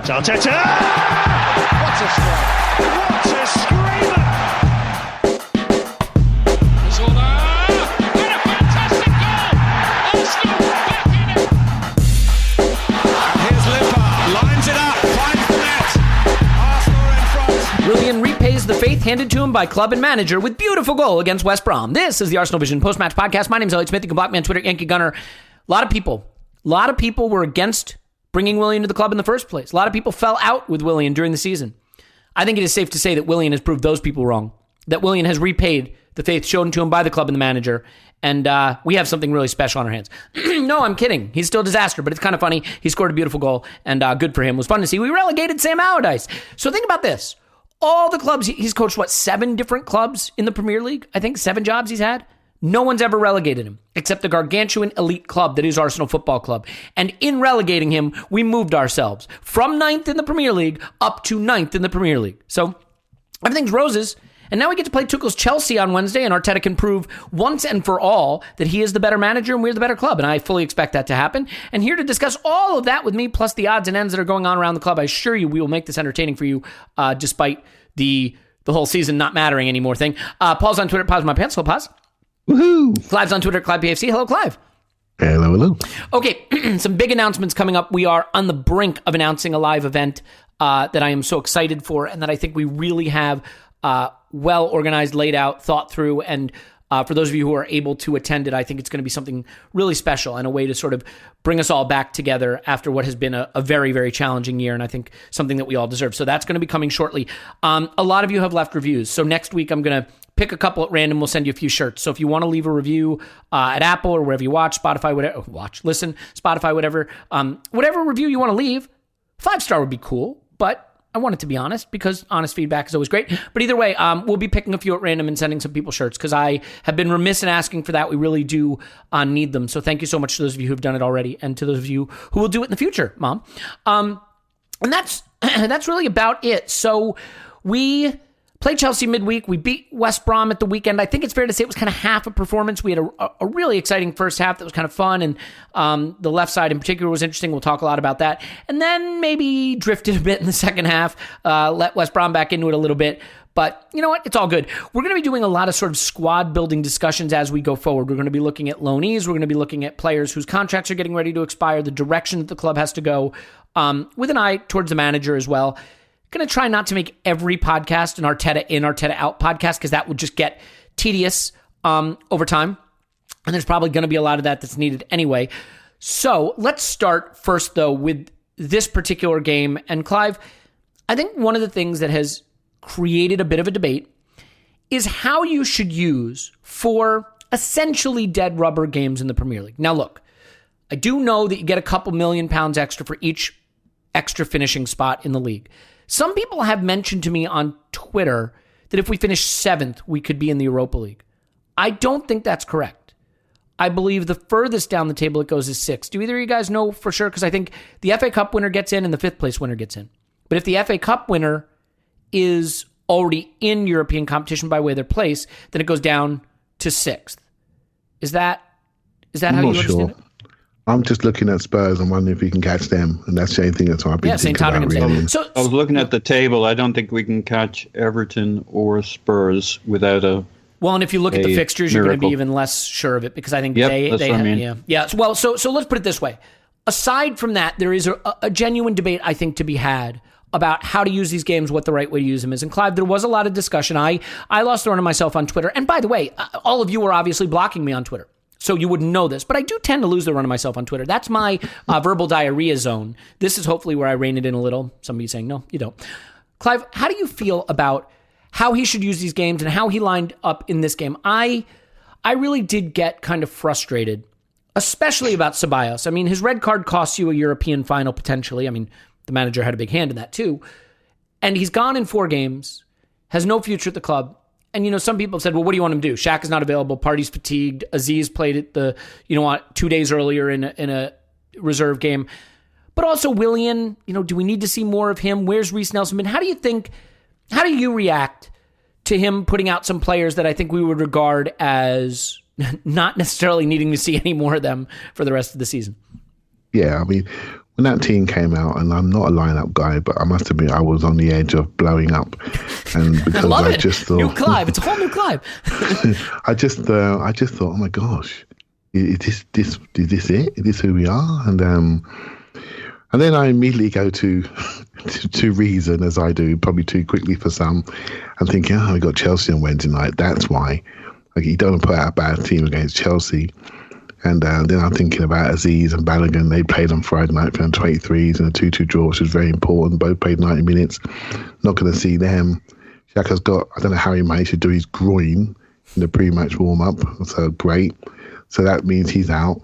Arteta! What a strike! What a screamer! And a fantastic goal! Arsenal back in it! Here's Limpar, lines it up, finds the net. Arsenal are in front. Willian repays the faith handed to him by club and manager with beautiful goal against West Brom. This is the Arsenal Vision post-match podcast. My name is Elliot Smith. You can block me on Twitter, Yankee Gunner. A lot of people were against bringing Willian to the club in the first place. A lot of people fell out with Willian during the season. I think it is safe to say that Willian has proved those people wrong, that Willian has repaid the faith shown to him by the club and the manager, and we have something really special on our hands. No, I'm kidding. He's still a disaster, but it's kind of funny. He scored a beautiful goal, and good for him. It was fun to see. We relegated Sam Allardyce. So think about this. All the clubs, he's coached, 7 different clubs in the Premier League? I think 7 jobs he's had. No one's ever relegated him, except the gargantuan elite club that is Arsenal Football Club. And in relegating him, we moved ourselves from 9th in the Premier League up to 9th in the Premier League. So everything's roses. And now we get to play Tuchel's Chelsea on Wednesday, and Arteta can prove once and for all that he is the better manager and we're the better club. And I fully expect that to happen. And here to discuss all of that with me, plus the odds and ends that are going on around the club, I assure you we will make this entertaining for you, despite the whole season not mattering anymore thing. Paul's on Twitter, Pause My Pants. Hello, Pause. Woohoo! Clive's on Twitter, ClivePFC. Hello, Clive. Hello. Okay, some big announcements coming up. We are on the brink of announcing a live event that I am so excited for, and that I think we really have well organized, laid out, thought through, and for those of you who are able to attend it, I think it's going to be something really special and a way to sort of bring us all back together after what has been a very, very challenging year, and I think something that we all deserve. So that's going to be coming shortly. A lot of you have left reviews, so next week I'm going to pick a couple at random. We'll send you a few shirts. So if you want to leave a review at Apple or wherever you watch, Spotify, whatever, listen, Spotify, whatever, whatever review you want to leave, 5-star would be cool, but I want it to be honest, because honest feedback is always great. But either way, we'll be picking a few at random and sending some people shirts, because I have been remiss in asking for that. We really do need them. So thank you so much to those of you who've done it already, and to those of you who will do it in the future, Mom. And that's really about it. So we played Chelsea midweek. We beat West Brom at the weekend. I think it's fair to say it was kind of half a performance. We had a really exciting first half that was kind of fun, and the left side in particular was interesting. We'll talk a lot about that. And then maybe drifted a bit in the second half, let West Brom back into it a little bit. But you know what? It's all good. We're going to be doing a lot of sort of squad building discussions as we go forward. We're going to be looking at loanees. We're going to be looking at players whose contracts are getting ready to expire, the direction that the club has to go, with an eye towards the manager as well. Going to try not to make every podcast an Arteta in, Arteta out podcast, because that would just get tedious over time. And there's probably going to be a lot of that's needed anyway. So let's start first, though, with this particular game. And Clive, I think one of the things that has created a bit of a debate is how you should use for essentially dead rubber games in the Premier League. Now, look, I do know that you get a couple £1 million extra for each extra finishing spot in the league. Some people have mentioned to me on Twitter that if we finish 7th, we could be in the Europa League. I don't think that's correct. I believe the furthest down the table it goes is 6th. Do either of you guys know for sure? Because I think the FA Cup winner gets in and the 5th place winner gets in. But if the FA Cup winner is already in European competition by way of their place, then it goes down to 6th. Is that how you understand it? I'm just looking at Spurs and wondering if we can catch them, and that's the only thing that's I've been thinking about. Really. So I was looking at the table. I don't think we can catch Everton or Spurs without a. Well, and if you look at the fixtures, you're going to be even less sure of it, because I think they have. Yeah. Well, so let's put it this way. Aside from that, there is a genuine debate, I think, to be had about how to use these games, what the right way to use them is. And Clive, there was a lot of discussion. I lost the run of myself on Twitter, and by the way, all of you were obviously blocking me on Twitter, so you wouldn't know this, but I do tend to lose the run of myself on Twitter. That's my verbal diarrhea zone. This is hopefully where I rein it in a little. Somebody saying, no, you don't. Clive, how do you feel about how he should use these games and how he lined up in this game? I really did get kind of frustrated, especially about Ceballos. I mean, his red card costs you a European final potentially. I mean, the manager had a big hand in that too. And he's gone in 4 games, has no future at the club. And, some people have said, well, what do you want him to do? Shaq is not available. Party's fatigued. Aziz played it 2 days earlier in a reserve game. But also Willian, do we need to see more of him? Where's Reece Nelson been? How do you react to him putting out some players that I think we would regard as not necessarily needing to see any more of them for the rest of the season? yeah, I mean, when that team came out, and I'm not a lineup guy, but I must admit I was on the edge of blowing up, and because I just thought, new Clive, it's a whole new Clive. I just thought, oh my gosh, is this it? Is this who we are? And then I immediately go to reason, as I do, probably too quickly for some, and thinking, we got Chelsea on Wednesday night. That's why. Like, you don't want to put out a bad team against Chelsea. And then I'm thinking about Aziz and Balogun. They played on Friday night for 23s and a 2-2 draw, which was very important. Both played 90 minutes. Not going to see them. Xhaka's got, I don't know how he managed to do his groin in the pre-match warm-up. So great. So that means he's out.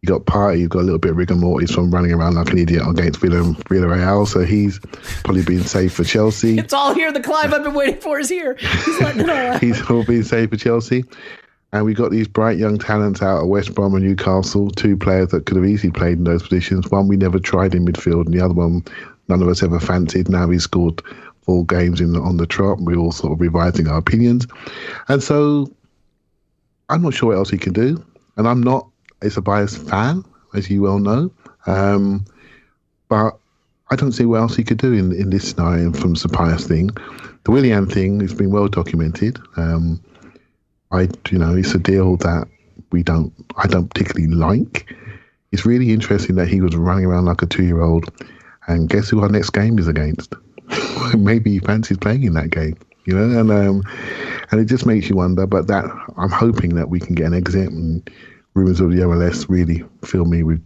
You got Partey, you've got a little bit of rigor mortis from running around like an idiot against Villarreal. So he's probably been safe for Chelsea. It's all here. The Clive I've been waiting for is here. He's letting it all out. He's all been safe for Chelsea. And we got these bright young talents out of West Brom and Newcastle, 2 players that could have easily played in those positions. One we never tried in midfield, and the other one none of us ever fancied. Now he's scored 4 games on the trot. We're all sort of revising our opinions. And so I'm not sure what else he can do. And I'm not a Ceballos fan, as you well know. But I don't see what else he could do in this scenario from Ceballos thing. The Willian thing has been well documented. It's a deal that I don't particularly like. It's really interesting that he was running around like a 2-year-old, and guess who our next game is against? Maybe he fancies playing in that game, and it just makes you wonder. But that I'm hoping that we can get an exit, and rumours of the MLS really fill me with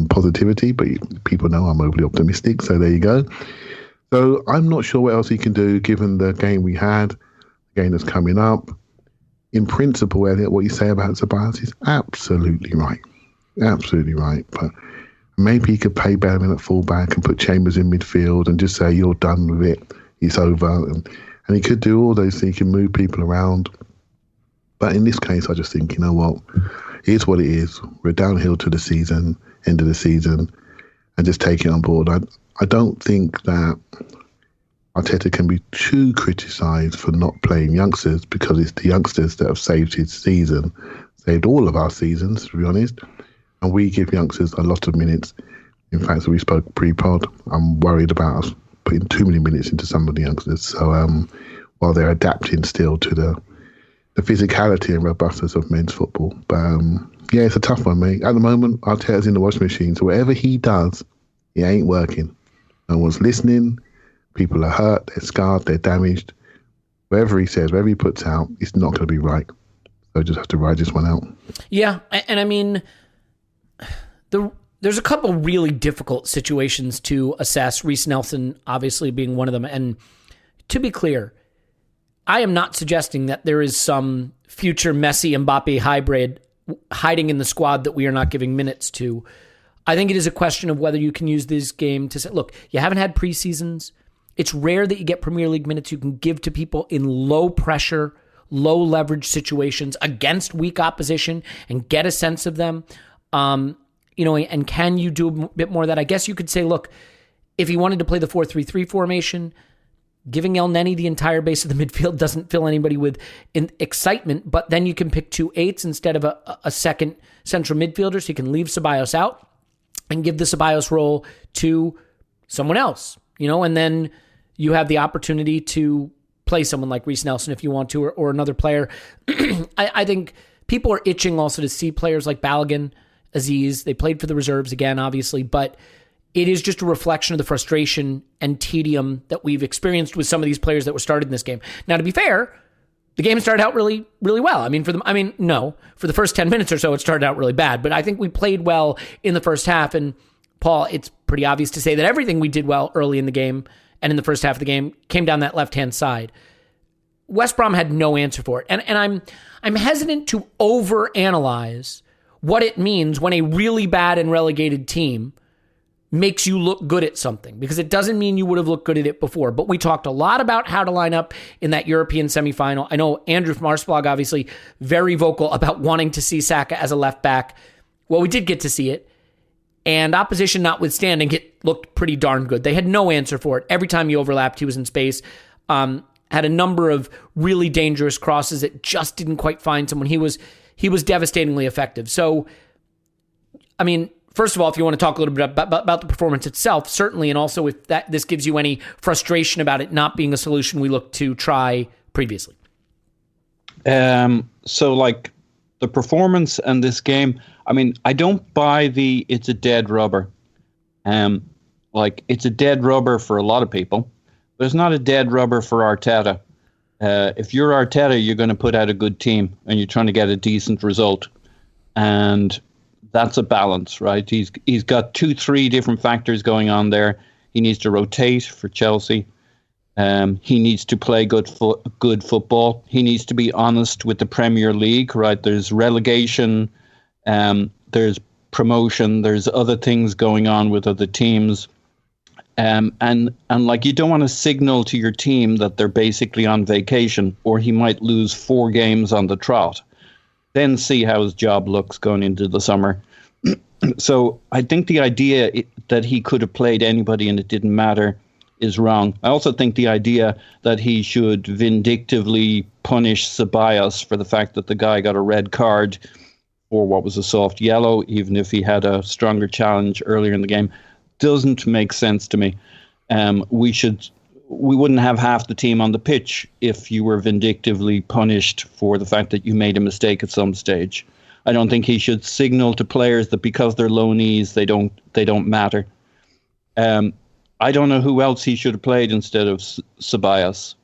positivity. But people know I'm overly optimistic, so there you go. So I'm not sure what else he can do given the game we had, the game that's coming up. In principle, Elliot, what you say about Ceballos is absolutely right. Absolutely right. But maybe he could play Bellerin at fullback and put Chambers in midfield and just say, you're done with it. It's over. And he could do all those things. He can move people around. But in this case, I just think, you know what? Here's what it is. We're downhill to the season, end of the season, and just take it on board. I don't think that Arteta can be too criticised for not playing youngsters, because it's the youngsters that have saved his season, saved all of our seasons, to be honest. And we give youngsters a lot of minutes. In fact, as we spoke pre-pod, I'm worried about us putting too many minutes into some of the youngsters. So while they're adapting still to the physicality and robustness of men's football. But yeah, it's a tough one, mate. At the moment, Arteta's in the washing machine. So whatever he does, it ain't working. No one's listening. People are hurt, they're scarred, they're damaged. Whatever he says, whatever he puts out, it's not going to be right. So just have to ride this one out. Yeah, and I mean, there's a couple really difficult situations to assess, Reece Nelson obviously being one of them. And to be clear, I am not suggesting that there is some future Messi-Mbappe hybrid hiding in the squad that we are not giving minutes to. I think it is a question of whether you can use this game to say, look, you haven't had preseasons. It's rare that you get Premier League minutes you can give to people in low pressure, low leverage situations against weak opposition and get a sense of them. And can you do a bit more of that? I guess you could say, look, if he wanted to play the 4-3-3 formation, giving El Neni the entire base of the midfield doesn't fill anybody with excitement, but then you can pick 2 8s instead of a second central midfielder, so you can leave Ceballos out and give the Ceballos role to someone else, and then you have the opportunity to play someone like Reece Nelson if you want to, or another player. I think people are itching also to see players like Balogun, Aziz. They played for the reserves again, obviously, but it is just a reflection of the frustration and tedium that we've experienced with some of these players that were started in this game. Now, to be fair, the game started out really, really well. For the first 10 minutes or so, it started out really bad, but I think we played well in the first half. And Paul, it's pretty obvious to say that everything we did well early in the game and in the first half of the game came down that left-hand side. West Brom had no answer for it. And I'm hesitant to overanalyze what it means when a really bad and relegated team makes you look good at something, because it doesn't mean you would have looked good at it before. But we talked a lot about how to line up in that European semifinal. I know Andrew from Arsblog, obviously very vocal about wanting to see Saka as a left back. Well, we did get to see it. And opposition notwithstanding, it looked pretty darn good. They had no answer for it. Every time he overlapped, he was in space. Had a number of really dangerous crosses that just didn't quite find someone. He was devastatingly effective. So, first of all, if you want to talk a little bit about the performance itself, certainly, and also if this gives you any frustration about it not being a solution we looked to try previously. So like the performance and this game, I mean, I don't buy it's a dead rubber. Like it's a dead rubber for a lot of people, but it's not a dead rubber for Arteta. If you're Arteta, you're going to put out a good team and you're trying to get a decent result. And that's a balance, right? He's got 2-3 different factors going on there. He needs to rotate for Chelsea. He needs to play good football. He needs to be honest with the Premier League, right? There's relegation, there's promotion, there's other things going on with other teams. And like you don't want to signal to your team that they're basically on vacation or he might lose 4 games on the trot. Then see how his job looks going into the summer. So I think the idea that he could have played anybody and it didn't matter is wrong. I also think the idea that he should vindictively punish Ceballos for the fact that the guy got a red card or what was a soft yellow, even if he had a stronger challenge earlier in the game, doesn't make sense to me. We wouldn't have half the team on the pitch if you were vindictively punished for the fact that you made a mistake at some stage. I don't think he should signal to players that because they're loanees, they don't matter. I don't know who else he should have played instead of Ceballos.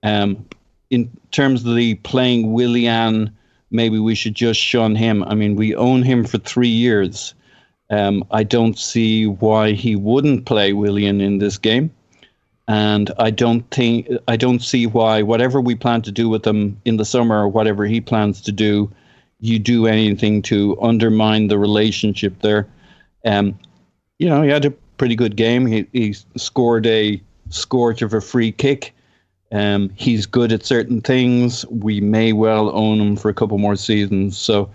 In terms of the playing Willian, maybe we should just shun him. I mean, we own him for 3 years. I don't see why he wouldn't play Willian in this game. And I don't see why whatever we plan to do with him in the summer or whatever he plans to do, you do anything to undermine the relationship there. He had a pretty good game. He scored a scorch of a free kick. He's good at certain things. We may well own him for a couple more seasons. So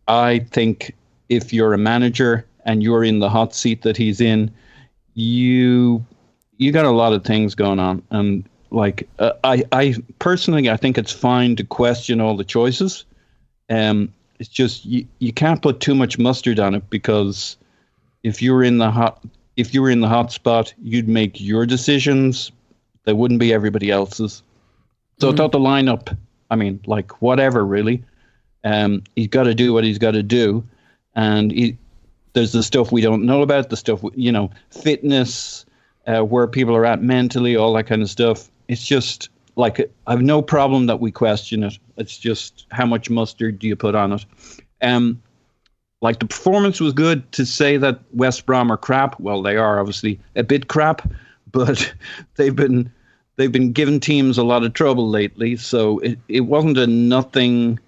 I think if you're a manager and you're in the hot seat that he's in, you got a lot of things going on. And like I personally, I think it's fine to question all the choices. It's just you can't put too much mustard on it, because if you were in the hot spot, you'd make your decisions. They wouldn't be everybody else's. So I thought the lineup, I mean, like whatever really. He's got to do what he's got to do, and there's the stuff we don't know about, the stuff fitness, where people are at mentally, all that kind of stuff. It's just like I have no problem that we question it. It's just how much mustard do you put on it? Like the performance was good. To say that West Brom are crap, well, they are obviously a bit crap, but they've been giving teams a lot of trouble lately. So it wasn't a nothing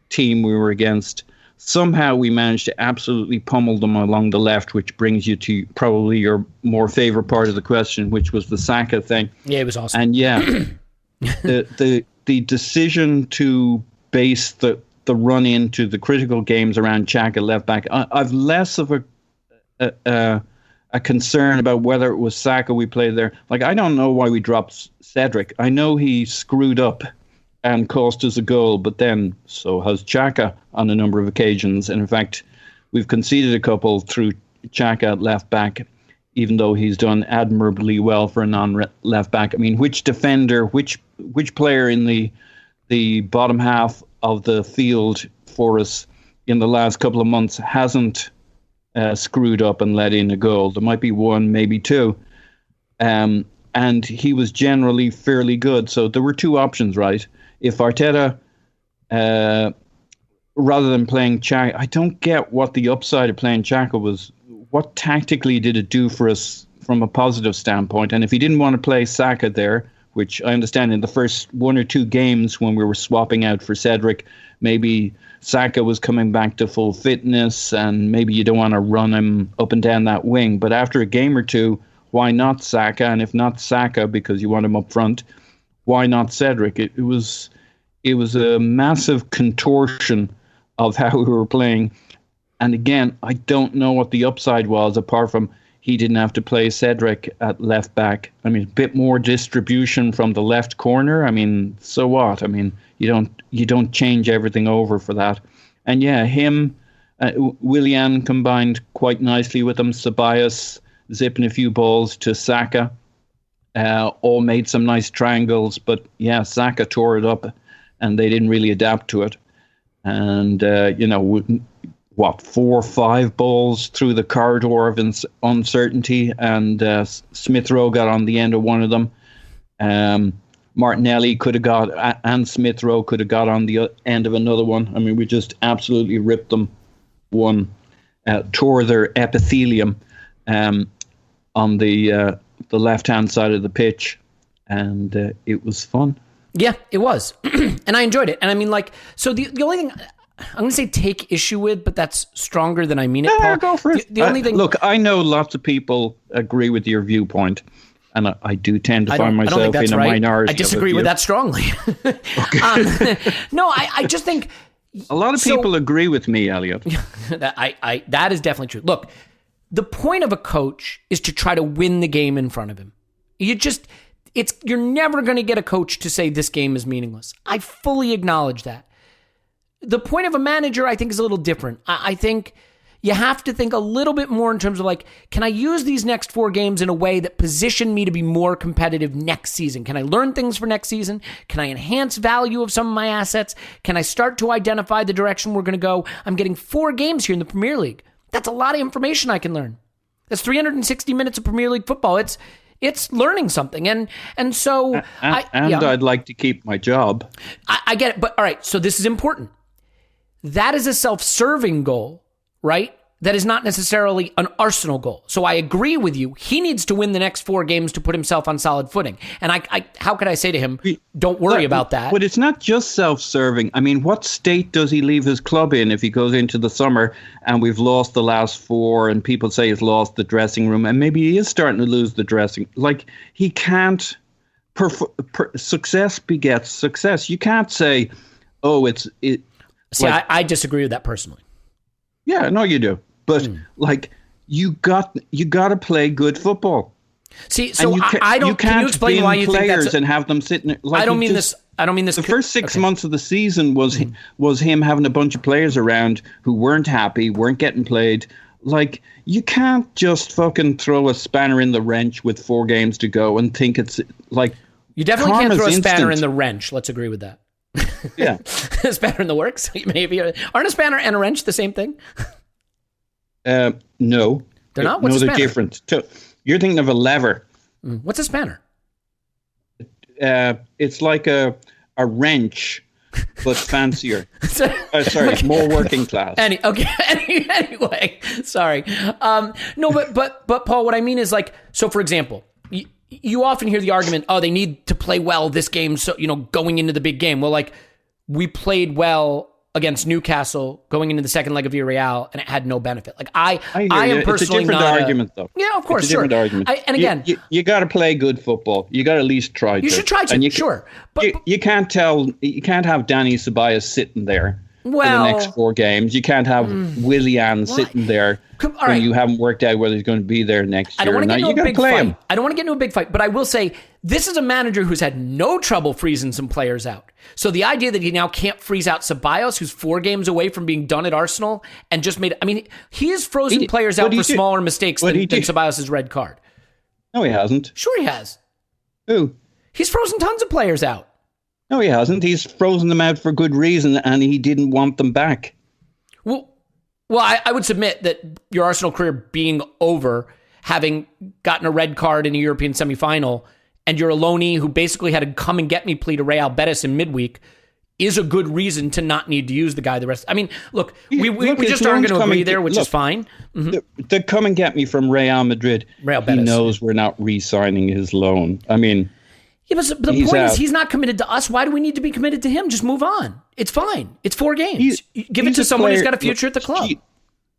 team we were against. Somehow we managed to absolutely pummel them along the left, which brings you to probably your more favorite part of the question, which was the Saka thing. Yeah, it was awesome. And yeah, the decision to base the run into the critical games around Xhaka left back, I've less of a concern about whether it was Saka we played there. Like, I don't know why we dropped Cedric. I know he screwed up and cost us a goal, but then so has Xhaka on a number of occasions. And in fact, we've conceded a couple through Xhaka at left back, even though he's done admirably well for a non-left back. I mean, which defender, which player in the bottom half of the field for us in the last couple of months hasn't screwed up and let in a goal? There might be one, maybe two. And he was generally fairly good. So there were two options, right? If Arteta, rather than playing Xhaka, I don't get what the upside of playing Xhaka was. What tactically did it do for us from a positive standpoint? And if he didn't want to play Saka there, which I understand in the first 1 or 2 games when we were swapping out for Cedric, maybe Saka was coming back to full fitness and maybe you don't want to run him up and down that wing. But after a game or two, why not Saka? And if not Saka because you want him up front, why not Cedric? It was a massive contortion of how we were playing. And again, I don't know what the upside was apart from he didn't have to play Cedric at left back. I mean, a bit more distribution from the left corner. I mean, so what? I mean, you don't change everything over for that. And yeah, him Willian combined quite nicely with them. Ceballos zipping a few balls to Saka. All made some nice triangles, but yeah, Saka tore it up and they didn't really adapt to it. And, 4 or 5 balls through the corridor of uncertainty, and Smith Rowe got on the end of one of them. Martinelli could have got, and Smith Rowe could have got on the end of another one. I mean, we just absolutely ripped them tore their epithelium on the left-hand side of the pitch, and it was fun. Yeah, it was. And I enjoyed it. And I mean, so the only thing I'm going to say take issue with, but that's stronger than I mean it, Paul. Go for it. The only thing... Look, I know lots of people agree with your viewpoint, and I do tend to find myself in a minority. I disagree with that strongly. No, I just think... A lot of people agree with me, Elliot. That is definitely true. Look, the point of a coach is to try to win the game in front of him. You're never going to get a coach to say this game is meaningless. I fully acknowledge that. The point of a manager, I think, is a little different. I think you have to think a little bit more in terms of can I use these next 4 games in a way that position me to be more competitive next season? Can I learn things for next season? Can I enhance value of some of my assets? Can I start to identify the direction we're going to go? I'm getting 4 games here in the Premier League. That's a lot of information I can learn. That's 360 minutes of Premier League football. It's learning something. And so... I'd like to keep my job. I get it. But all right, so this is important. That is a self-serving goal, right? That is not necessarily an Arsenal goal. So I agree with you. He needs to win the next 4 games to put himself on solid footing. And how could I say to him, don't worry about that? But it's not just self-serving. I mean, what state does he leave his club in if he goes into the summer and we've lost the last 4 and people say he's lost the dressing room and maybe he is starting to lose the dressing? He can't... success begets success. You can't say, See, I disagree with that personally. Yeah, no, you do. But you got to play good football. See, so I don't. Can you explain why you think that's? And have them sitting. I don't mean this. The first 6 months of the season was him having a bunch of players around who weren't happy, weren't getting played. You can't just fucking throw a spanner in the wrench with 4 games to go and think it's You definitely can't throw a spanner in the wrench. Let's agree with that. Yeah. A spanner in the works? Maybe. Aren't a spanner and a wrench the same thing? No. They're not? What's a spanner? They're different. You're thinking of a lever. What's a spanner? It's like a wrench, but fancier. More working class. Anyway, sorry. No, but Paul, what I mean is so for example, you often hear the argument, they need to play well this game, so going into the big game. Well, we played well against Newcastle going into the second leg of Villarreal, and it had no benefit. I am personally not. It's a different argument, though. Yeah, of course, it's a different argument. And again, you got to play good football. You got to at least try to. You should try to. Sure, but you can't have Danny Ceballos sitting there for the next 4 games. You can't have Willian sitting there when you haven't worked out whether he's going to be there next year. I don't want to get into a big fight. I don't want to get into a big fight, but I will say this is a manager who's had no trouble freezing some players out. So the idea that he now can't freeze out Ceballos, who's 4 games away from being done at Arsenal, and just made... I mean, he has frozen players out for smaller mistakes than Ceballos' red card. No, he hasn't. Sure he has. Who? He's frozen tons of players out. No, he hasn't. He's frozen them out for good reason, and he didn't want them back. Well, I would submit that your Arsenal career being over, having gotten a red card in a European semifinal, and you're a loanee who basically had a come-and-get-me plea to Real Betis in midweek, is a good reason to not need to use the guy the rest. I mean, look, we just aren't going to agree there, which is fine. Mm-hmm. The come-and-get-me from Real Madrid, Real Betis, he knows we're not re-signing his loan. I mean... Yeah, but the point is he's not committed to us. Why do we need to be committed to him? Just move on. It's fine. It's 4 games. Give it to someone who's got a future at the club.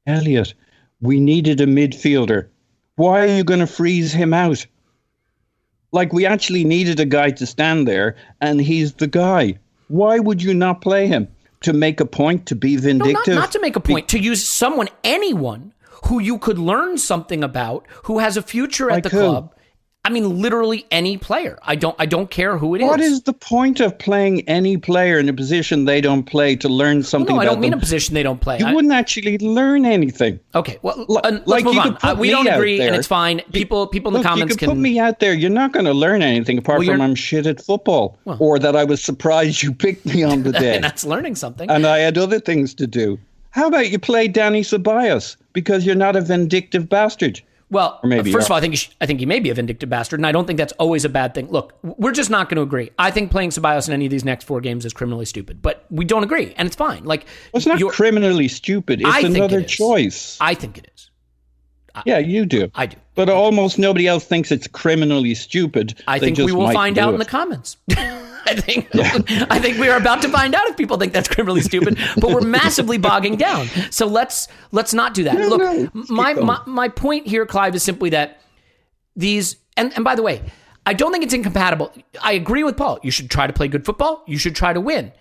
Elliot, we needed a midfielder. Why are you going to freeze him out? We actually needed a guy to stand there, and he's the guy. Why would you not play him? To make a point, to be vindictive? No, not to make a point. To use anyone who you could learn something about, who has a future at the club. I mean, literally any player. I don't care who it is. What is the point of playing any player in a position they don't play to learn something? No, I about don't mean them? a position they don't play. You wouldn't actually learn anything. Okay, well, Like let's move you on. could put We me don't out agree, there. and it's fine. People in the comments you could put me out there. You're not going to learn anything apart from I'm shit at football, or that I was surprised you picked me on the day. And that's learning something. And I had other things to do. How about you play Danny Ceballos because you're not a vindictive bastard? Well, Or maybe first of all, I think he may be a vindictive bastard, and I don't think that's always a bad thing. Look, we're just not going to agree. I think playing Ceballos in any of these next 4 games is criminally stupid, but we don't agree, and it's fine. Like, it's not criminally stupid. It's another choice. I think it is. Yeah, you do. I do. But almost nobody else thinks it's criminally stupid. I think we will find out in the comments. I think we are about to find out if people think that's criminally stupid, but we're massively bogging down. So let's not do that. Look, my point here, Clive, is simply that these, and by the way, I don't think it's incompatible. I agree with Paul. You should try to play good football. You should try to win.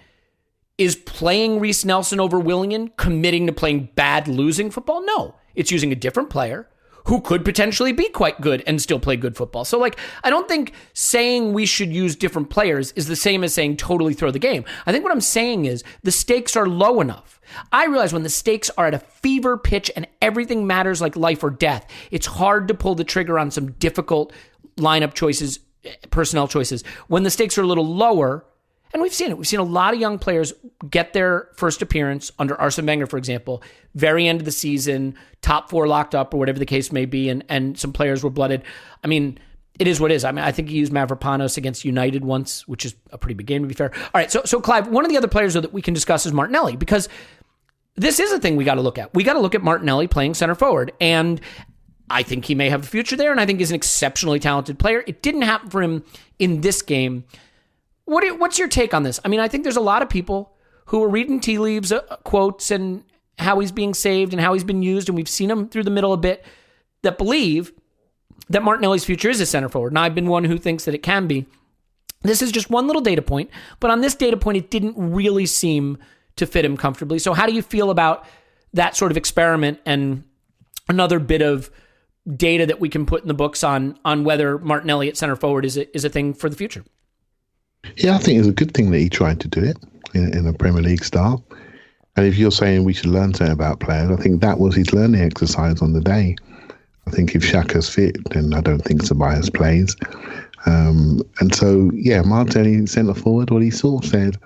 Is playing Reece Nelson over Willian committing to playing bad, losing football? No. It's using a different player who could potentially be quite good and still play good football. So, I don't think saying we should use different players is the same as saying totally throw the game. I think what I'm saying is the stakes are low enough. I realize when the stakes are at a fever pitch and everything matters like life or death, it's hard to pull the trigger on some difficult lineup choices, personnel choices. When the stakes are a little lower, and we've seen it. We've seen a lot of young players get their first appearance under Arsene Wenger, for example, very end of the season, top 4 locked up or whatever the case may be, and some players were blooded. I mean, it is what it is. I mean, I think he used Mavropanos against United once, which is a pretty big game to be fair. All right, so Clive, one of the other players that we can discuss is Martinelli, because this is a thing we got to look at. We got to look at Martinelli playing center forward, and I think he may have a future there, and I think he's an exceptionally talented player. It didn't happen for him in this game. What's your take on this? I mean, I think there's a lot of people who are reading tea leaves, quotes, and how he's being saved and how he's been used, and we've seen him through the middle a bit, that believe that Martinelli's future is a center forward. And I've been one who thinks that it can be. This is just one little data point, but on this data point, it didn't really seem to fit him comfortably. So how do you feel about that sort of experiment and another bit of data that we can put in the books on whether Martinelli at center forward is a thing for the future? Yeah, I think it's a good thing that he tried to do it in a Premier League style. And if you're saying we should learn something about players, I think that was his learning exercise on the day. I think if Xhaka's fit, then I don't think Ceballos plays. And so, yeah, Martinelli centre forward, well, he sort of said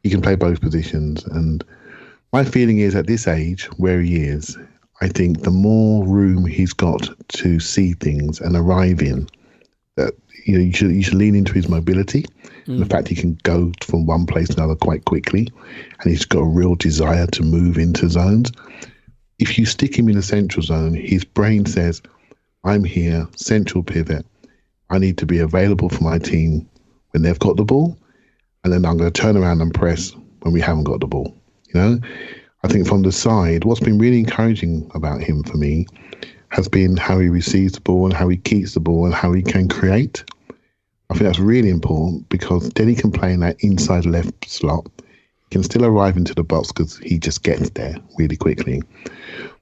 he can play both positions. And my feeling is at this age, where he is, I think the more room he's got to see things and arrive in, that you should lean into his mobility. And the fact he can go from one place to another quite quickly, and he's got a real desire to move into zones. If you stick him in a central zone, his brain says, I'm here, central pivot. I need to be available for my team when they've got the ball, and then I'm going to turn around and press when we haven't got the ball. I think from the side, what's been really encouraging about him for me has been how he receives the ball and how he keeps the ball and how he can create. I think that's really important because then he can play in that inside left slot. He can still arrive into the box because he just gets there really quickly.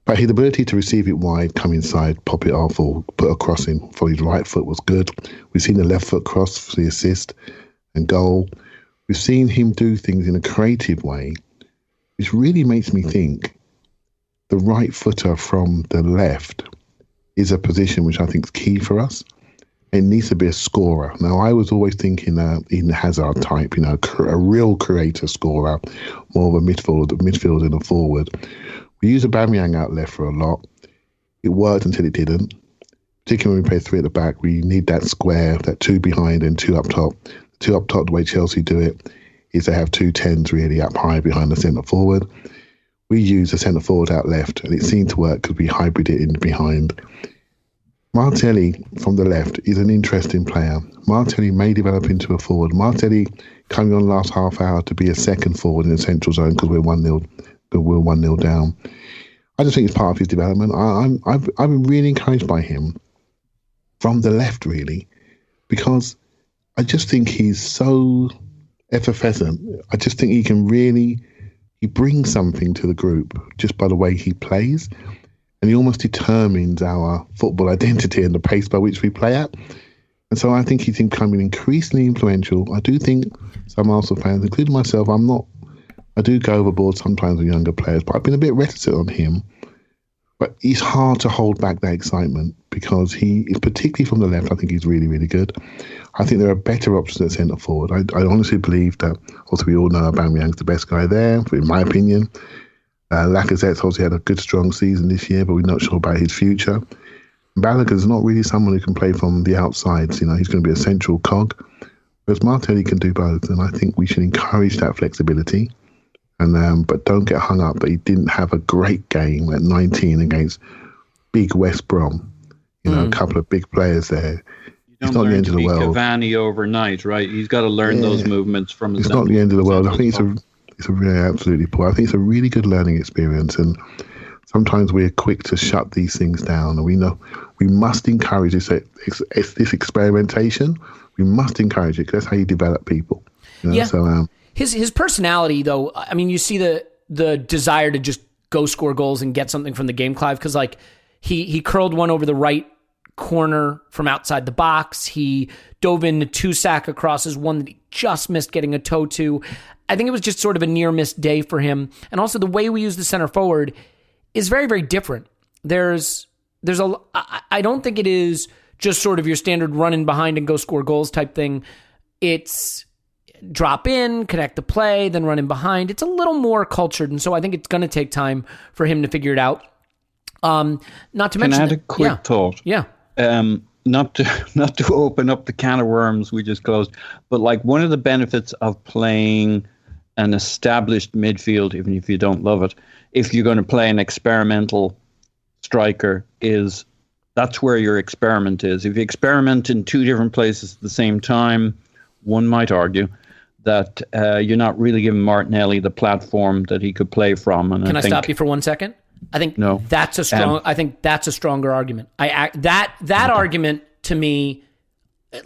But his ability to receive it wide, come inside, pop it off, or put a crossing for his right foot was good. We've seen the left foot cross for the assist and goal. We've seen him do things in a creative way, which really makes me think the right footer from the left is a position which I think is key for us. It needs to be a scorer. Now, I was always thinking in Hazard type, a real creator scorer, more of a midfielder than a forward. We used Aubameyang out left for a lot. It worked until it didn't. Particularly when we play 3 at the back, we need that square, that 2 behind and 2 up top. The 2 up top, the way Chelsea do it, is they have 2 10s really up high behind the centre forward. We use the centre forward out left, and it seemed to work because we hybrid it in behind. Martinelli from the left is an interesting player. Martinelli may develop into a forward. Martinelli coming on last half hour to be a second forward in the central zone because we're 1-0 down. I just think it's part of his development. I've been really encouraged by him from the left, really, because I just think he's so effervescent. I just think he brings something to the group just by the way he plays. And he almost determines our football identity and the pace by which we play at. And so I think he's becoming increasingly influential. I do think some Arsenal fans, including myself, I do go overboard sometimes with younger players, but I've been a bit reticent on him. But it's hard to hold back that excitement because he is, particularly from the left, I think he's really, really good. I think there are better options at centre forward. I honestly believe that, also we all know Aubameyang's the best guy there, in my opinion. Lacazette's obviously had a good, strong season this year, but we're not sure about his future. Balogun's not really someone who can play from the outsides. You know, he's going to be a central cog, whereas Martinelli can do both. And I think we should encourage that flexibility. And but don't get hung up that he didn't have a great game at 19 against big West Brom. You know, a couple of big players there. It's not the end of the world. Cavani overnight, right? He's got to learn those movements from his. It's not the end of the world. I think it's a really, absolutely poor. I think it's a really good learning experience, and sometimes we're quick to shut these things down. And we know we must encourage this experimentation. We must encourage it because that's how you develop people. You know? Yeah. So his personality, though, I mean, you see the desire to just go score goals and get something from the game, Clive, because like he curled one over the right corner from outside the box. He dove into 2 Saka crosses, one that he just missed getting a toe to. I think it was just sort of a near miss day for him. And also the way we use the center forward is very, very different. I don't think it is just sort of your standard run in behind and go score goals type thing. It's drop in, connect the play, then run in behind. It's a little more cultured, and so I think it's going to take time for him to figure it out. Not to mention, can I add a quick thought? Yeah. Not to open up the can of worms we just closed, but like one of the benefits of playing an established midfield, even if you don't love it, if you're going to play an experimental striker, is that's where your experiment is. If you experiment in 2 different places at the same time, one might argue that you're not really giving Martinelli the platform that he could play from. And Can I stop you for 1 second? I think that's a strong. I think that's a stronger argument. That argument to me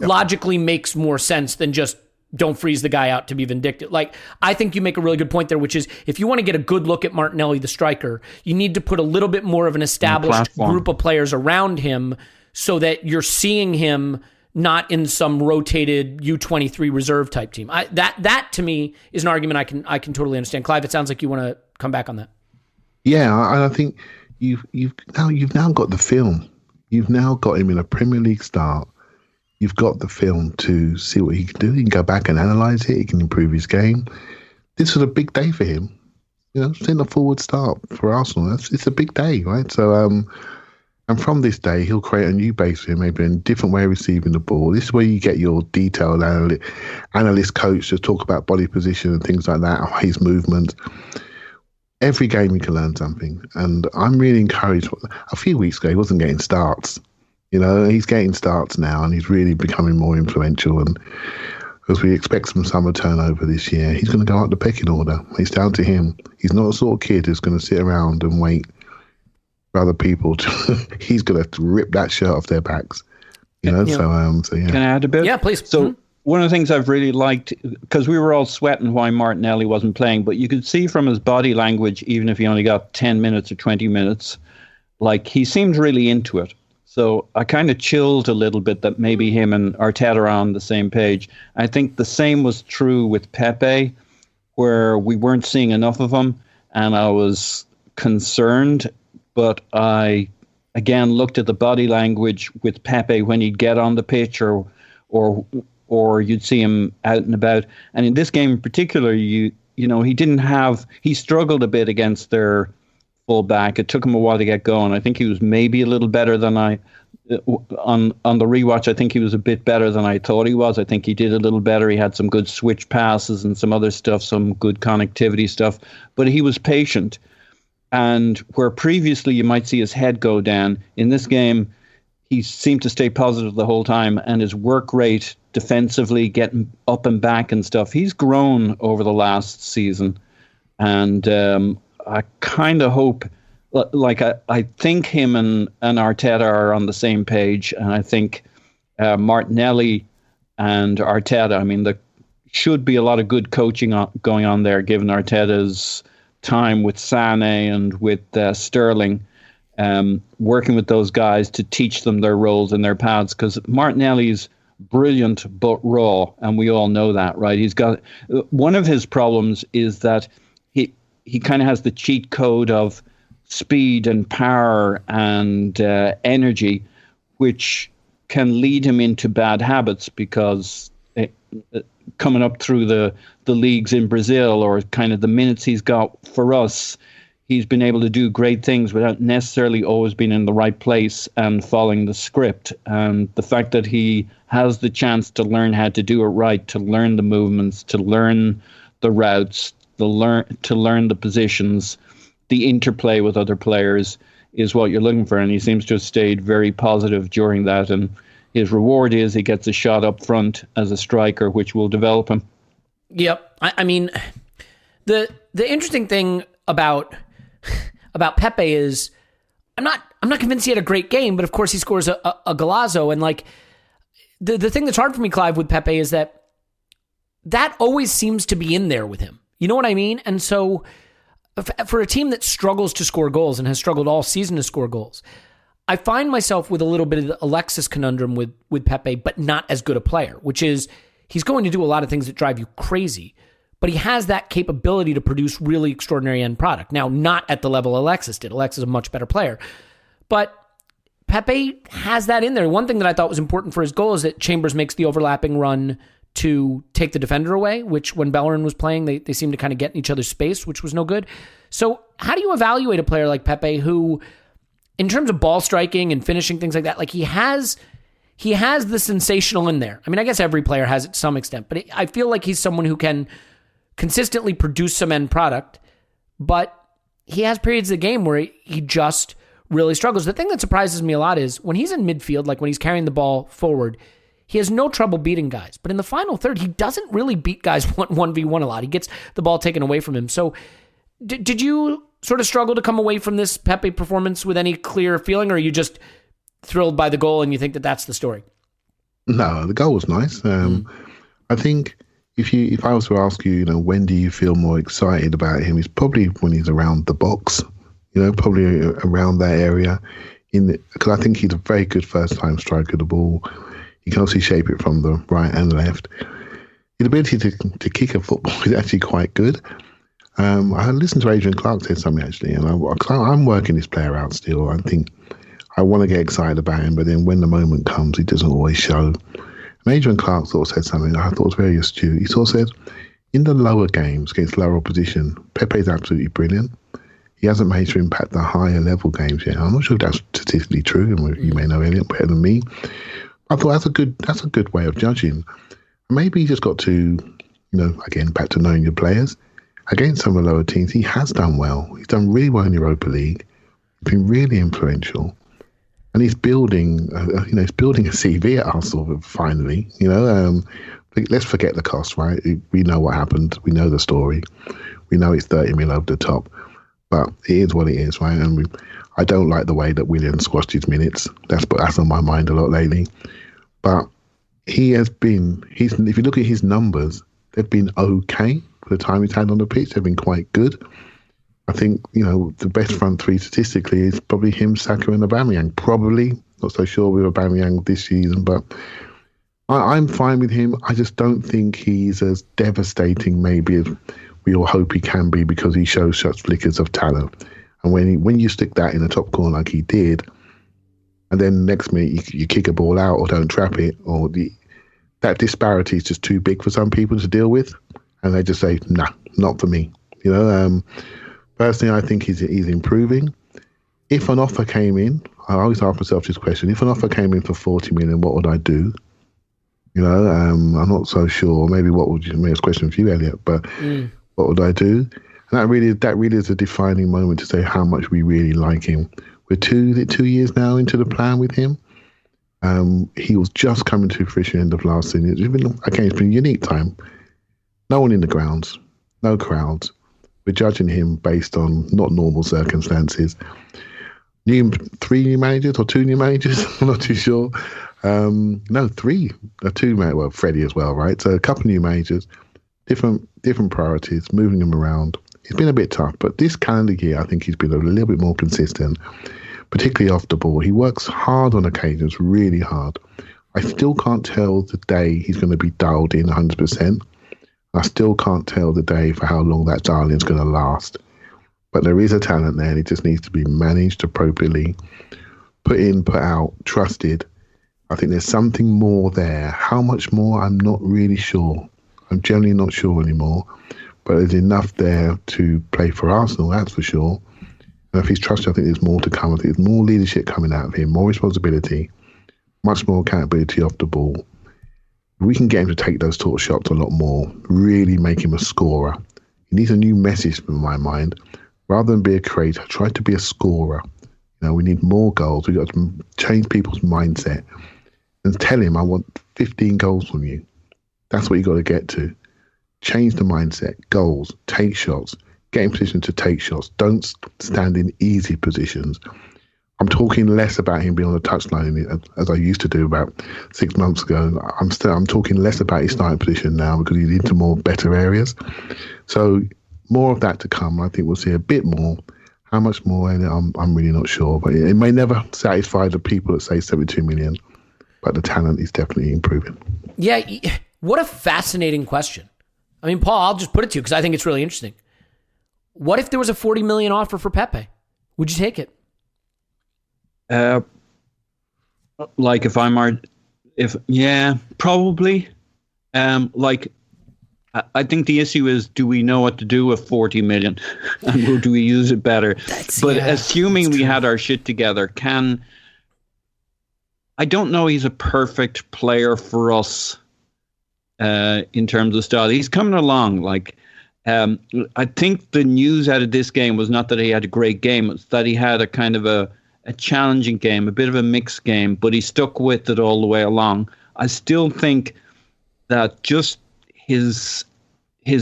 logically makes more sense than just don't freeze the guy out to be vindictive. Like, I think you make a really good point there, which is if you want to get a good look at Martinelli, the striker, you need to put a little bit more of an established group of players around him so that you're seeing him not in some rotated U23 reserve type team. That to me is an argument I can totally understand. Clive, it sounds like you want to come back on that. yeah, I think you've now got the film. You've now got him in a Premier League start. You've got the film to see what he can do. He can go back and analyse it. He can improve his game. This was a big day for him. You know, seeing a forward start for Arsenal. It's a big day, right? So, and from this day, he'll create a new base for him, maybe a different way of receiving the ball. This is where you get your detailed analyst coach to talk about body position and things like that, his movement. Every game you can learn something. And I'm really encouraged. A few weeks ago, he wasn't getting starts. You know, he's getting starts now and he's really becoming more influential. And as we expect some summer turnover this year, he's going to go up the pecking order. It's down to him. He's not a sort of kid who's going to sit around and wait for other people to. He's going to have to rip that shirt off their backs. You know, so yeah. Can I add a bit? Yeah, please. So one of the things I've really liked, because we were all sweating why Martinelli wasn't playing, but you could see from his body language, even if he only got 10 minutes or 20 minutes, like he seemed really into it. So I kind of chilled a little bit that maybe him and Arteta are on the same page. I think the same was true with Pepe, where we weren't seeing enough of him, and I was concerned. But I, again, looked at the body language with Pepe when he'd get on the pitch or you'd see him out and about. And in this game in particular, you know, he struggled a bit against their full back. It took him a while to get going. I think he was maybe a little better than on the rewatch. I think he was a bit better than I thought he was. I think he did a little better. He had some good switch passes and some other stuff, some good connectivity stuff, but he was patient. And where previously you might see his head go down, in this game, he seemed to stay positive the whole time, and his work rate defensively, getting up and back and stuff, he's grown over the last season. And I kind of hope, like I think him and Arteta are on the same page, and I think Martinelli and Arteta, I mean, there should be a lot of good coaching going on there, given Arteta's time with Sane and with Sterling, working with those guys to teach them their roles and their paths, because Martinelli's brilliant but raw, and we all know that, right? He's got one of his problems is that he kind of has the cheat code of speed and power and energy, which can lead him into bad habits because coming up through the leagues in Brazil, or kind of the minutes he's got for us, he's been able to do great things without necessarily always being in the right place and following the script. And the fact that he has the chance to learn how to do it right, to learn the movements, to learn the routes, to learn the positions, the interplay with other players is what you're looking for. And he seems to have stayed very positive during that. And his reward is he gets a shot up front as a striker, which will develop him. Yep. I mean, the interesting thing about Pepe is I'm not convinced he had a great game, but of course he scores a golazo. And like the thing that's hard for me, Clive, with Pepe is that always seems to be in there with him. You know what I mean? And so for a team that struggles to score goals and has struggled all season to score goals, I find myself with a little bit of the Alexis conundrum with Pepe, but not as good a player, which is he's going to do a lot of things that drive you crazy, but he has that capability to produce really extraordinary end product. Now, not at the level Alexis did. Alexis is a much better player, but Pepe has that in there. One thing that I thought was important for his goal is that Chambers makes the overlapping run to take the defender away, which when Bellerin was playing, they seemed to kind of get in each other's space, which was no good. So how do you evaluate a player like Pepe who, in terms of ball striking and finishing, things like that, like he has the sensational in there? I mean, I guess every player has it to some extent, but I feel like he's someone who can consistently produce some end product, but he has periods of the game where he just really struggles. The thing that surprises me a lot is when he's in midfield, like when he's carrying the ball forward, he has no trouble beating guys. But in the final third, he doesn't really beat guys 1v1 a lot. He gets the ball taken away from him. So did you sort of struggle to come away from this Pepe performance with any clear feeling, or are you just thrilled by the goal and you think that that's the story? No, the goal was nice. I think if I was to ask you, when do you feel more excited about him? It's probably when he's around the box, probably around that area. Because I think he's a very good first-time striker of the ball. He can also shape it from the right and left. His ability to kick a football is actually quite good. I listened to Adrian Clark say something actually, and I'm working this player out still. I think I want to get excited about him, but then when the moment comes, he doesn't always show. And Adrian Clark sort of said something I thought was very astute. He sort of said, in the lower games against lower opposition, Pepe is absolutely brilliant. He hasn't managed to impact the higher level games yet. I'm not sure if that's statistically true, and you may know Elliot better than me. I thought that's a good way of judging. Maybe you just got to, again, back to knowing your players. Against some of the lower teams, he has done well. He's done really well in Europa League. He's been really influential, and he's building, a CV at Arsenal finally. Let's forget the cost, right? We know what happened. We know the story. We know it's 30 million over the top, but it is what it is, right? And I don't like the way that Willian squashed his minutes. That's on my mind a lot lately. But if you look at his numbers, they've been okay for the time he's had on the pitch. They've been quite good. I think, the best front three statistically is probably him, Saka and Aubameyang. Probably, not so sure with Aubameyang this season, but I'm fine with him. I just don't think he's as devastating maybe as we all hope he can be, because he shows such flickers of talent. And when you stick that in the top corner like he did, and then next minute you kick a ball out or don't trap it, or that disparity is just too big for some people to deal with, and they just say, nah, not for me. Personally, I think he's improving. If an offer came in, I always ask myself this question: if an offer came in for 40 million, what would I do? I'm not so sure. Maybe it's a question for you, Elliot, but what would I do? And that really is a defining moment to say how much we really like him. We're 2 years now into the plan with him. He was just coming to fruition end of last season. It's been a unique time. No one in the grounds, no crowds. We're judging him based on not normal circumstances. 3 new managers or 2 new managers? I'm not too sure. No, 3. 2, well, Freddie as well, right? So a couple of new managers, different priorities, moving him around. It's been a bit tough, but this calendar year, I think he's been a little bit more consistent, particularly off the ball. He works hard on occasions, really hard. I still can't tell the day he's going to be dialed in 100%. I still can't tell the day for how long that dialing is going to last. But there is a talent there, and it just needs to be managed appropriately, put in, put out, trusted. I think there's something more there. How much more, I'm not really sure. I'm generally not sure anymore. But there's enough there to play for Arsenal, that's for sure. And if he's trusted, I think there's more to come. I think there's more leadership coming out of him, more responsibility, much more accountability off the ball. We can get him to take those sort of shots a lot more, really make him a scorer. He needs a new message in my mind. Rather than be a creator, try to be a scorer. We need more goals. We've got to change people's mindset and tell him, I want 15 goals from you. That's what you got to get to. Change the mindset, goals, take shots, get in position to take shots. Don't stand in easy positions. I'm talking less about him being on the touchline as I used to do about 6 months ago. I'm talking less about his starting position now because he's into more better areas. So more of that to come. I think we'll see a bit more. How much more? I'm really not sure. But it may never satisfy the people that say 72 million. But the talent is definitely improving. Yeah, what a fascinating question. I mean, Paul, I'll just put it to you because I think it's really interesting. What if there was a 40 million offer for Pepe? Would you take it? Like probably. I think the issue is, do we know what to do with 40 million? And do we use it better? Assuming we had our shit together, I don't know he's a perfect player for us in terms of style. He's coming along. I think the news out of this game was not that he had a great game. It's that he had a kind of a challenging game, a bit of a mixed game, but he stuck with it all the way along. I still think that just his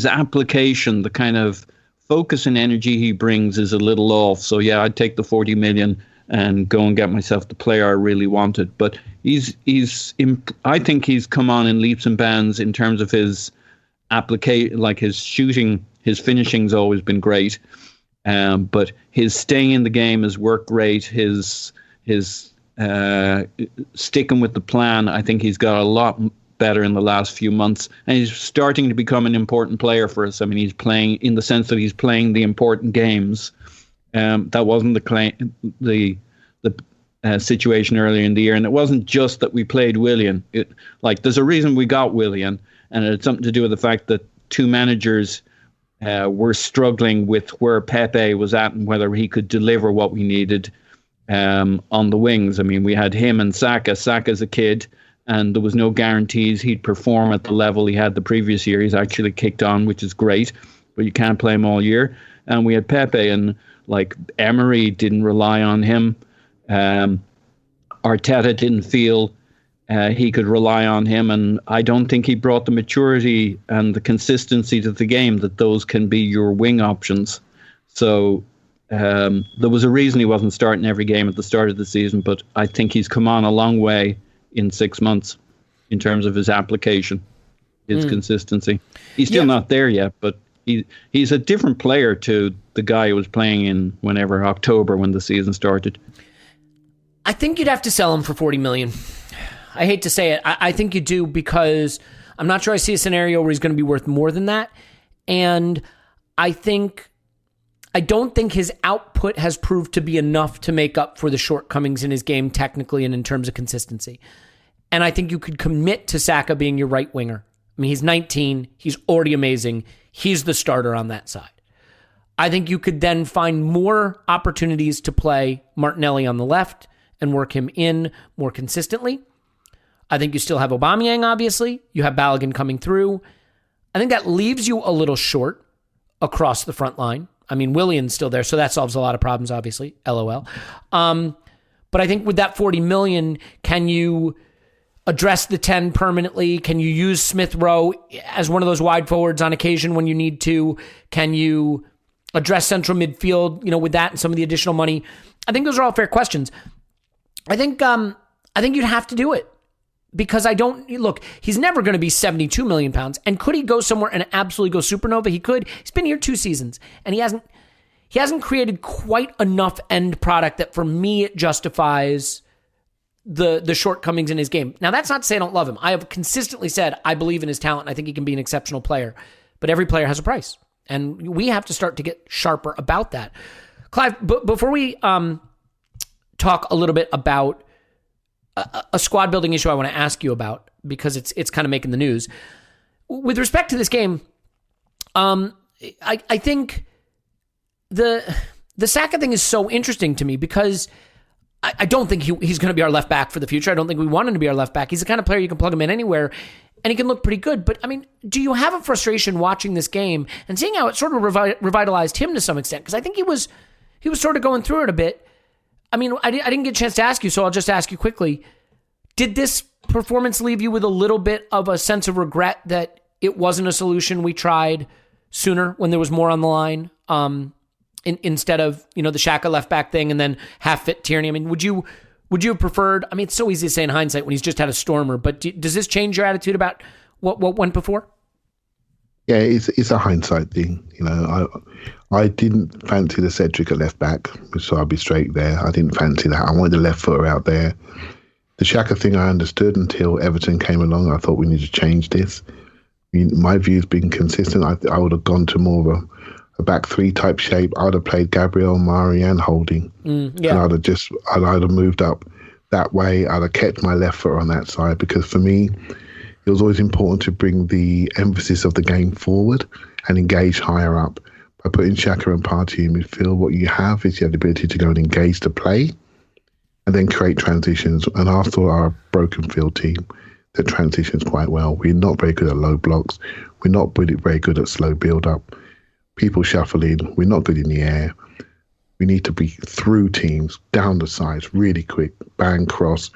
application, the kind of focus and energy he brings is a little off. So yeah, I'd take the 40 million and go and get myself the player I really wanted. But I think he's come on in leaps and bounds in terms of his application, like his shooting, his finishing's always been great. But his staying in the game has worked great. His sticking with the plan, I think he's got a lot better in the last few months, and he's starting to become an important player for us. I mean, he's playing in the sense that he's playing the important games. That wasn't the situation earlier in the year, and it wasn't just that we played Willian. There's a reason we got Willian, and it had something to do with the fact that two managers were struggling with where Pepe was at and whether he could deliver what we needed on the wings. I mean, we had him and Saka. Saka's a kid, and there was no guarantees he'd perform at the level he had the previous year. He's actually kicked on, which is great, but you can't play him all year. And we had Pepe, and Emery didn't rely on him. Arteta didn't feel he could rely on him, and I don't think he brought the maturity and the consistency to the game that those can be your wing options. So there was a reason he wasn't starting every game at the start of the season, but I think he's come on a long way in 6 months in terms of his application, his consistency. He's still not there yet, but he's a different player to the guy who was playing in October when the season started. I think you'd have to sell him for 40 million. I hate to say it. I think you do, because I'm not sure I see a scenario where he's going to be worth more than that. And I don't think his output has proved to be enough to make up for the shortcomings in his game technically and in terms of consistency. And I think you could commit to Saka being your right winger. I mean, he's 19. He's already amazing. He's the starter on that side. I think you could then find more opportunities to play Martinelli on the left and work him in more consistently. I think you still have Aubameyang, obviously. You have Balogun coming through. I think that leaves you a little short across the front line. I mean, Willian's still there, so that solves a lot of problems, obviously. LOL. But I think with that 40 million, can you address the 10 permanently? Can you use Smith Rowe as one of those wide forwards on occasion when you need to? Can you address central midfield, with that and some of the additional money? I think those are all fair questions. I think you'd have to do it, because he's never going to be 72 million pounds. And could he go somewhere and absolutely go supernova? He could. He's been here 2 seasons, and he hasn't created quite enough end product that for me it justifies the shortcomings in his game. Now, that's not to say I don't love him. I have consistently said I believe in his talent, and I think he can be an exceptional player. But every player has a price, and we have to start to get sharper about that. Clive, before we talk a little bit about a squad building issue I want to ask you about, because it's kind of making the news. With respect to this game, I think the Saka thing is so interesting to me because I don't think he's going to be our left back for the future. I don't think we want him to be our left back. He's the kind of player you can plug him in anywhere, and he can look pretty good. But, I mean, do you have a frustration watching this game and seeing how it sort of revitalized him to some extent? Because I think he was sort of going through it a bit. I mean, I didn't get a chance to ask you, so I'll just ask you quickly. Did this performance leave you with a little bit of a sense of regret that it wasn't a solution we tried sooner when there was more on the line, instead of, the Xhaka left back thing and then half fit Tierney? I mean, would you have preferred? I mean, it's so easy to say in hindsight when he's just had a stormer, but does this change your attitude about what went before? Yeah, it's a hindsight thing. I didn't fancy the Cedric at left back, so I'll be straight there. I didn't fancy that. I wanted the left footer out there. The Xhaka thing I understood until Everton came along. I thought we need to change this. I mean, my view's been consistent. I would have gone to more of a back three type shape. I would have played Gabriel, Mari, and Holding. And I'd have moved up that way. I'd have kept my left foot on that side, because for me, it was always important to bring the emphasis of the game forward and engage higher up. By putting Xhaka and Partey in midfield, what you have is you have the ability to go and engage the play and then create transitions. And Arsenal are a broken field team that transitions quite well. We're not very good at low blocks. We're not very good at slow build-up. People shuffle in. We're not good in the air. We need to be through teams, down the sides, really quick, bang, cross,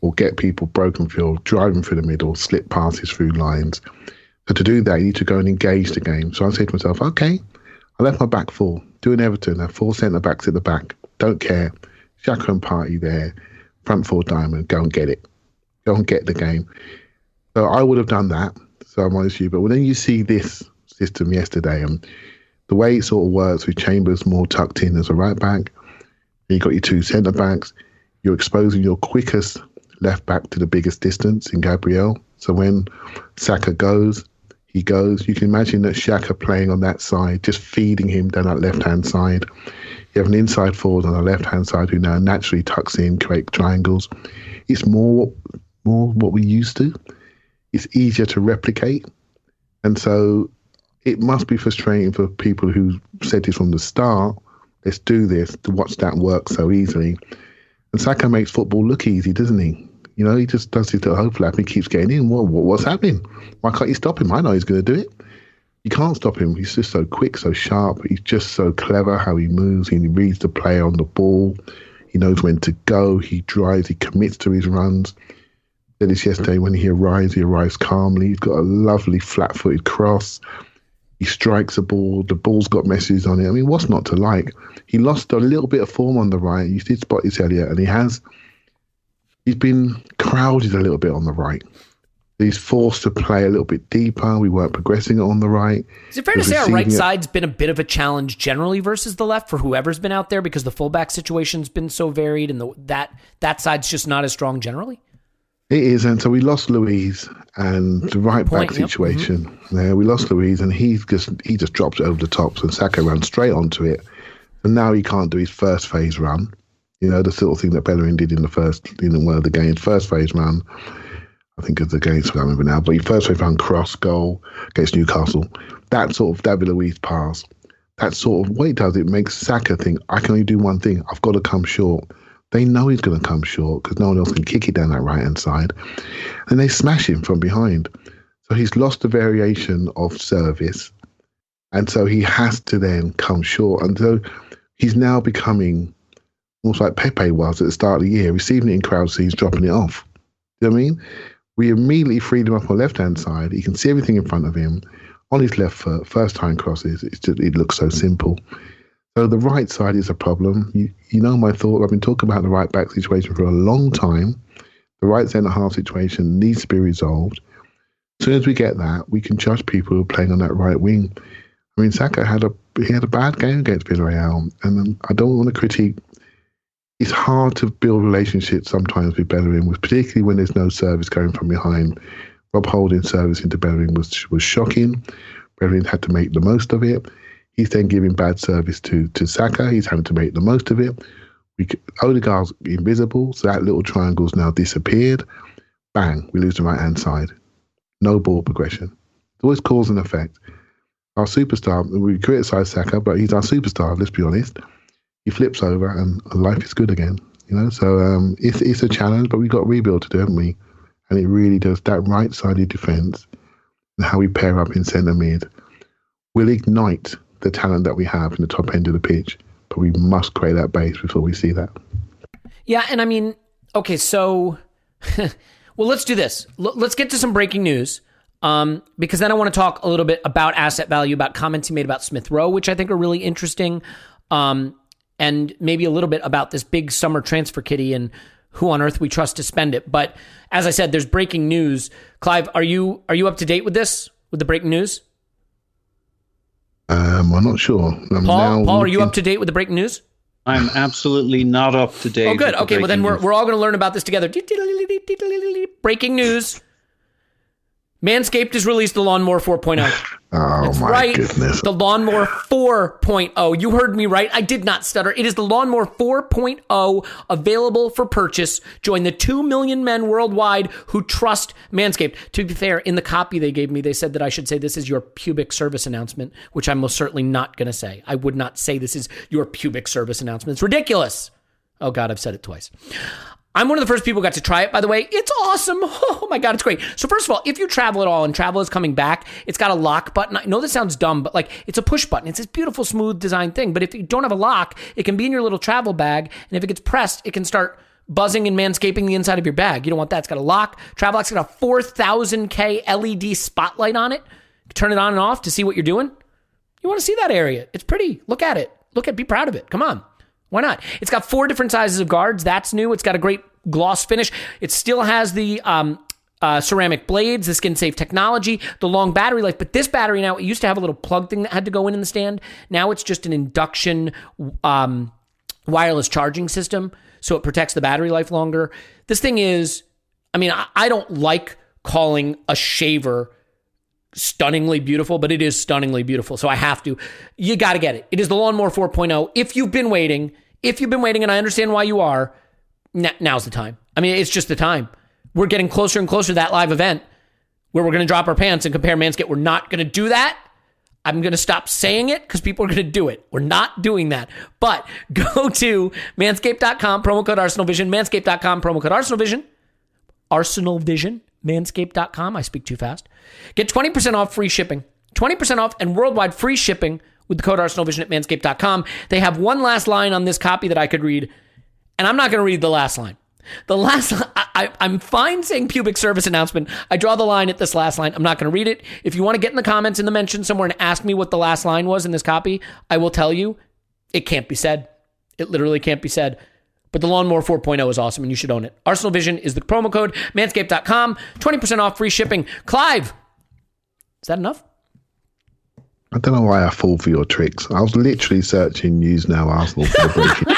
or get people broken field, driving through the middle, slip passes through lines. So to do that, you need to go and engage the game. So I say to myself, okay, I left my back four, doing Everton, have 4 centre-backs at the back, don't care. Xhaka and Partey there, front four diamond, go and get it. Go and get the game. So I would have done that, so I'm honest with you. But when you see this system yesterday, and the way it sort of works with Chambers more tucked in as a right back, you got your 2 centre-backs, you're exposing your quickest left back to the biggest distance in Gabriel. So when Saka goes, he goes. You can imagine that Xhaka playing on that side, just feeding him down that left-hand side. You have an inside forward on the left-hand side who now naturally tucks in, create triangles. It's more what we used to. It's easier to replicate. And so it must be frustrating for people who said this from the start, let's do this, to watch that work so easily. And Saka makes football look easy, doesn't he? He just does his little hope flap. He keeps getting in. What's happening? Why can't you stop him? I know he's going to do it. You can't stop him. He's just so quick, so sharp. He's just so clever how he moves. He reads the player on the ball. He knows when to go. He drives. He commits to his runs. Did this yesterday when he arrives calmly. He's got a lovely flat-footed cross. He strikes a ball. The ball's got messages on it. I mean, what's not to like? He lost a little bit of form on the right. You did spot this, Elliot, and he's been crowded a little bit on the right. He's forced to play a little bit deeper. We weren't progressing on the right. Is it fair to say our right side's been a bit of a challenge generally versus the left for whoever's been out there, because the fullback situation's been so varied and that side's just not as strong generally? It is, and so we lost Louise and the right back situation. Mm-hmm. Yeah, we lost Louise, and he just dropped it over the top, and Saka ran straight onto it. And now he can't do his first phase run. The sort of thing that Bellerin did in one of the games, first phase run. I think it's against, I can't remember now, but he first phase run cross goal against Newcastle. That sort of David Luiz pass, that sort of what it does, it makes Saka think, I can only do one thing. I've got to come short. They know he's going to come short because no one else can kick it down that right-hand side. And they smash him from behind. So he's lost the variation of service. And so he has to then come short. And so he's now becoming almost like Pepe was at the start of the year, receiving it in crowd scenes, dropping it off. You know what I mean? We immediately freed him up on the left-hand side. He can see everything in front of him. On his left foot, first-time crosses, it looks so simple. So the right side is a problem. You know my thought. I've been talking about the right-back situation for a long time. The right centre-half situation needs to be resolved. As soon as we get that, we can judge people who are playing on that right wing. I mean, Saka had a bad game against Villarreal, and I don't want to critique it's hard to build relationships sometimes with Bellerin, particularly when there's no service going from behind. Rob Holding's service into Bellerin was shocking. Bellerin had to make the most of it. He's then giving bad service to Saka. He's having to make the most of it. Odegaard's invisible, so that little triangle's now disappeared. Bang, we lose the right-hand side. No ball progression. It's always cause and effect. Our superstar, we criticise Saka, but he's our superstar, let's be honest. He flips over and life is good again. So it's a challenge, but we've got a rebuild to do, haven't we? And it really does. That right-sided defence and how we pair up in centre mid will ignite the talent that we have in the top end of the pitch, but we must create that base before we see that. Yeah, and I mean, okay, so, well, let's do this. Let's get to some breaking news, because then I want to talk a little bit about asset value, about comments he made about Smith Rowe, which I think are really interesting, and maybe a little bit about this big summer transfer kitty and who on earth we trust to spend it. But as I said, there's breaking news. Clive, are you up to date with this, with the breaking news? I'm not sure. Paul, are you up to date with the breaking news? I'm absolutely not up to date. Oh, good. Okay, well then we're all going to learn about this together. Breaking news. Manscaped has released the Lawnmower 4.0. Oh, That's my right. goodness. The Lawnmower 4.0. You heard me right. I did not stutter. It is the Lawnmower 4.0, available for purchase. Join the 2 million men worldwide who trust Manscaped. To be fair, in the copy they gave me, they said that I should say this is your pubic service announcement, which I'm most certainly not going to say. I would not say this is your pubic service announcement. It's ridiculous. Oh, God, I've said it twice. I'm one of the first people who got to try it, by the way. It's awesome. Oh my God, it's great. So first of all, if you travel at all and travel is coming back, it's got a lock button. I know this sounds dumb, but it's a push button. It's this beautiful, smooth design thing. But if you don't have a lock, it can be in your little travel bag. And if it gets pressed, it can start buzzing and manscaping the inside of your bag. You don't want that. It's got a lock. Travel Lock's got a 4,000K LED spotlight on it. Turn it on and off to see what you're doing. You want to see that area. It's pretty. Look at it. Be proud of it. Come on. Why not? It's got 4 different sizes of guards. That's new. It's got a great gloss finish. It still has the ceramic blades, the skin-safe technology, the long battery life. But this battery now, it used to have a little plug thing that had to go in the stand. Now it's just an induction wireless charging system, so it protects the battery life longer. This thing is, I don't like calling a shaver stunningly beautiful, but it is stunningly beautiful. So I have to. You got to get it. It is the Lawnmower 4.0. If you've been waiting, and I understand why you are, now's the time. It's just the time. We're getting closer and closer to that live event where we're going to drop our pants and compare Manscaped. We're not going to do that. I'm going to stop saying it because people are going to do it. We're not doing that. But go to manscaped.com, promo code ArsenalVision, manscaped.com, promo code ArsenalVision, ArsenalVision, manscaped.com. I speak too fast. Get 20% off free shipping, 20% off and worldwide free shipping with the code ArsenalVision at manscaped.com. They have one last line on this copy that I could read, and I'm not going to read the last line. I'm fine saying pubic service announcement. I draw the line at this last line. I'm not going to read it. If you want to get in the comments in the mention somewhere and ask me what the last line was in this copy, I will tell you it can't be said. It literally can't be said. But the Lawnmower 4.0 is awesome and you should own it. Arsenal Vision is the promo code. Manscaped.com, 20% off free shipping. Clive, is that enough? I don't know why I fall for your tricks. I was literally searching News Now Arsenal for the breaking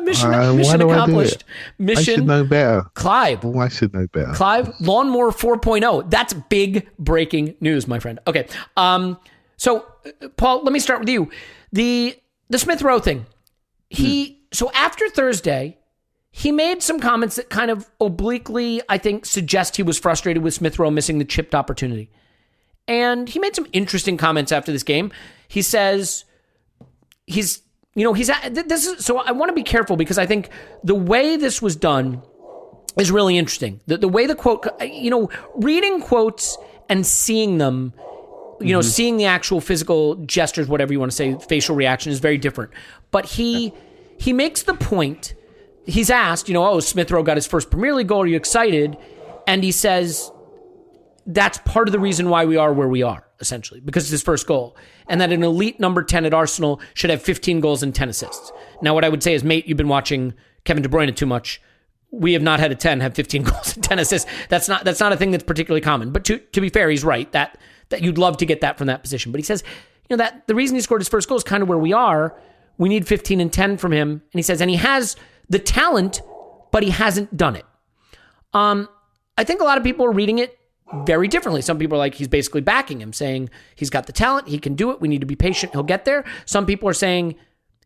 news. Mission accomplished. I should know better. Clive. I should know better. Clive, Lawnmower 4.0. That's big breaking news, my friend. Okay. So, Paul, let me start with you. The Smith Rowe thing. So after Thursday, he made some comments that kind of obliquely, I think, suggest he was frustrated with Smith Rowe missing the chipped opportunity. And he made some interesting comments after this game. He says so I want to be careful because I think the way this was done is really interesting. The way the quote, reading quotes and seeing them, seeing the actual physical gestures, whatever you want to say, facial reaction is very different. But he makes the point, he's asked, Smith Rowe got his first Premier League goal. Are you excited? And he says, that's part of the reason why we are where we are, essentially, because it's his first goal. And that an elite number 10 at Arsenal should have 15 goals and 10 assists. Now, what I would say is, mate, you've been watching Kevin De Bruyne too much. We have not had a 10 have 15 goals and 10 assists. That's not a thing that's particularly common. But to be fair, he's right that you'd love to get that from that position. But he says, that the reason he scored his first goal is kind of where we are, we need 15 and 10 from him. And he says, and he has the talent, but he hasn't done it. I think a lot of people are reading it very differently. Some people are like, he's basically backing him, saying he's got the talent, he can do it, we need to be patient, he'll get there. Some people are saying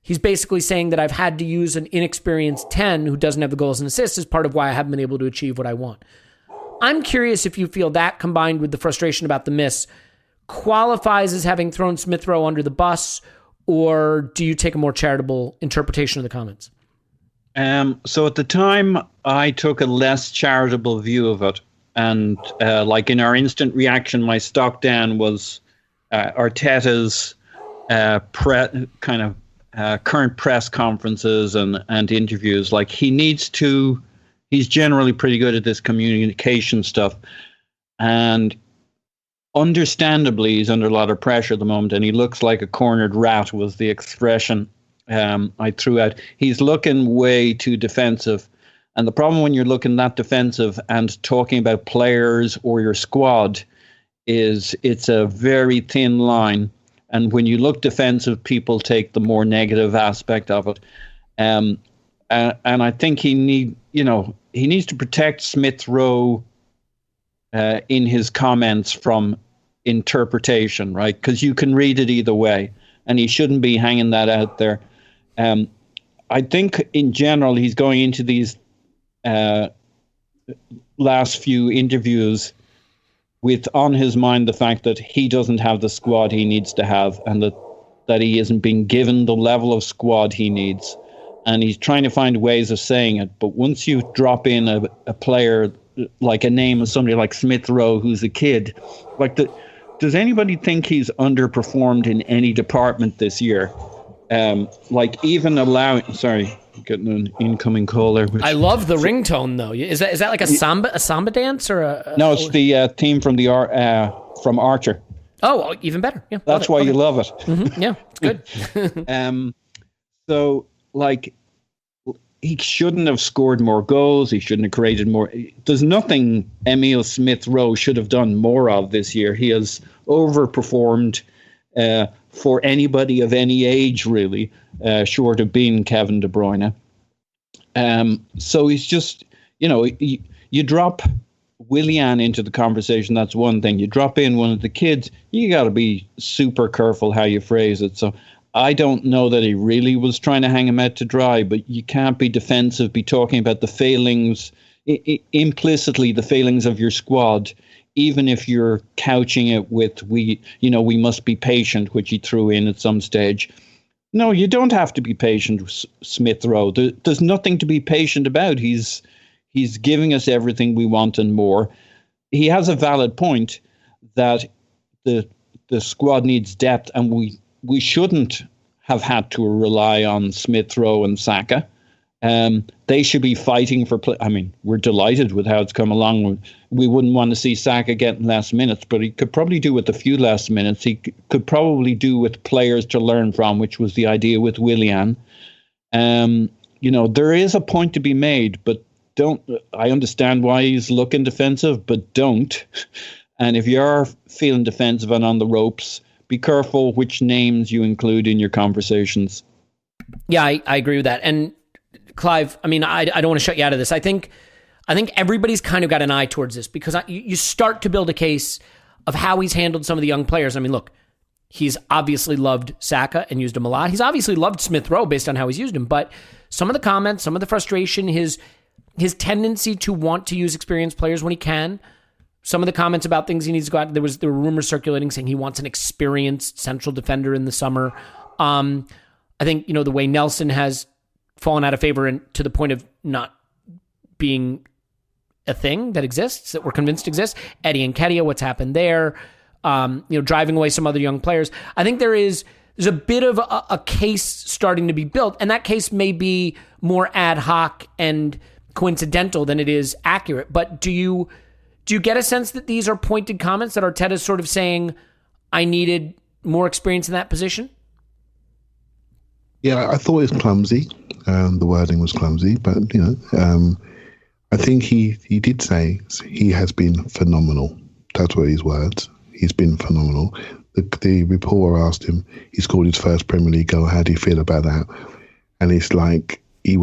he's basically saying that I've had to use an inexperienced 10 who doesn't have the goals and assists as part of why I haven't been able to achieve what I want. I'm curious if you feel that, combined with the frustration about the miss, qualifies as having thrown Smith Rowe under the bus, or do you take a more charitable interpretation of the comments? So at the time, I took a less charitable view of it. And like in our instant reaction, my stock down was Arteta's current press conferences and interviews. Like he's generally pretty good at this communication stuff. And understandably, he's under a lot of pressure at the moment, and he looks like a cornered rat was the expression I threw out. He's looking way too defensive. And the problem when you're looking that defensive and talking about players or your squad is it's a very thin line. And when you look defensive, people take the more negative aspect of it. And I think he needs to protect Smith Rowe in his comments from interpretation, right? Because you can read it either way, and he shouldn't be hanging that out there. I think in general, he's going into these last few interviews with on his mind the fact that he doesn't have the squad he needs to have, and that he isn't being given the level of squad he needs. And he's trying to find ways of saying it. But once you drop in a player, like a name of somebody like Smith Rowe, who's a kid, does anybody think he's underperformed in any department this year? Getting an incoming call there. I love the ringtone though. Is that like a samba dance or a? No, it's the theme from from Archer. Oh, even better. Yeah, that's why you love it. Mm-hmm. Yeah, it's good. So he shouldn't have scored more goals. He shouldn't have created more. There's nothing Emile Smith Rowe should have done more of this year. He has overperformed for anybody of any age, really, short of being Kevin De Bruyne. So he's just, you drop Willian into the conversation, that's one thing. You drop in one of the kids, you got to be super careful how you phrase it. So I don't know that he really was trying to hang him out to dry, but you can't be defensive, be talking about the failings, implicitly the failings of your squad, even if you're couching it with, we must be patient, which he threw in at some stage. No, you don't have to be patient with Smith Rowe. There's nothing to be patient about. He's giving us everything we want and more. He has a valid point that the squad needs depth, and we shouldn't have had to rely on Smith Rowe and Saka. They should be fighting for play. I mean, we're delighted with how it's come along. We wouldn't want to see Saka getting less minutes, but he could probably do with a few less minutes. He could probably do with players to learn from, which was the idea with Willian. There is a point to be made, but I understand why he's looking defensive, but don't. And if you are feeling defensive and on the ropes, be careful which names you include in your conversations. Yeah, I agree with that. And Clive, I mean, I don't want to shut you out of this. I think everybody's kind of got an eye towards this because you start to build a case of how he's handled some of the young players. I mean, look, he's obviously loved Saka and used him a lot. He's obviously loved Smith Rowe based on how he's used him. But some of the comments, some of the frustration, his tendency to want to use experienced players when he can, some of the comments about things he needs to go out. There were rumors circulating saying he wants an experienced central defender in the summer. I think, the way Nelson has fallen out of favor and to the point of not being a thing that exists, that we're convinced exists. Eddie Nketiah, what's happened there? Driving away some other young players. I think there's a bit of a case starting to be built, and that case may be more ad hoc and coincidental than it is accurate. But do you get a sense that these are pointed comments that Arteta's sort of saying, I needed more experience in that position? Yeah, I thought it was clumsy. The wording was clumsy, but I think he did say he has been phenomenal. That's were his words. He's been phenomenal. the reporter asked him, he scored his first Premier League goal, how do you feel about that? And it's like, he's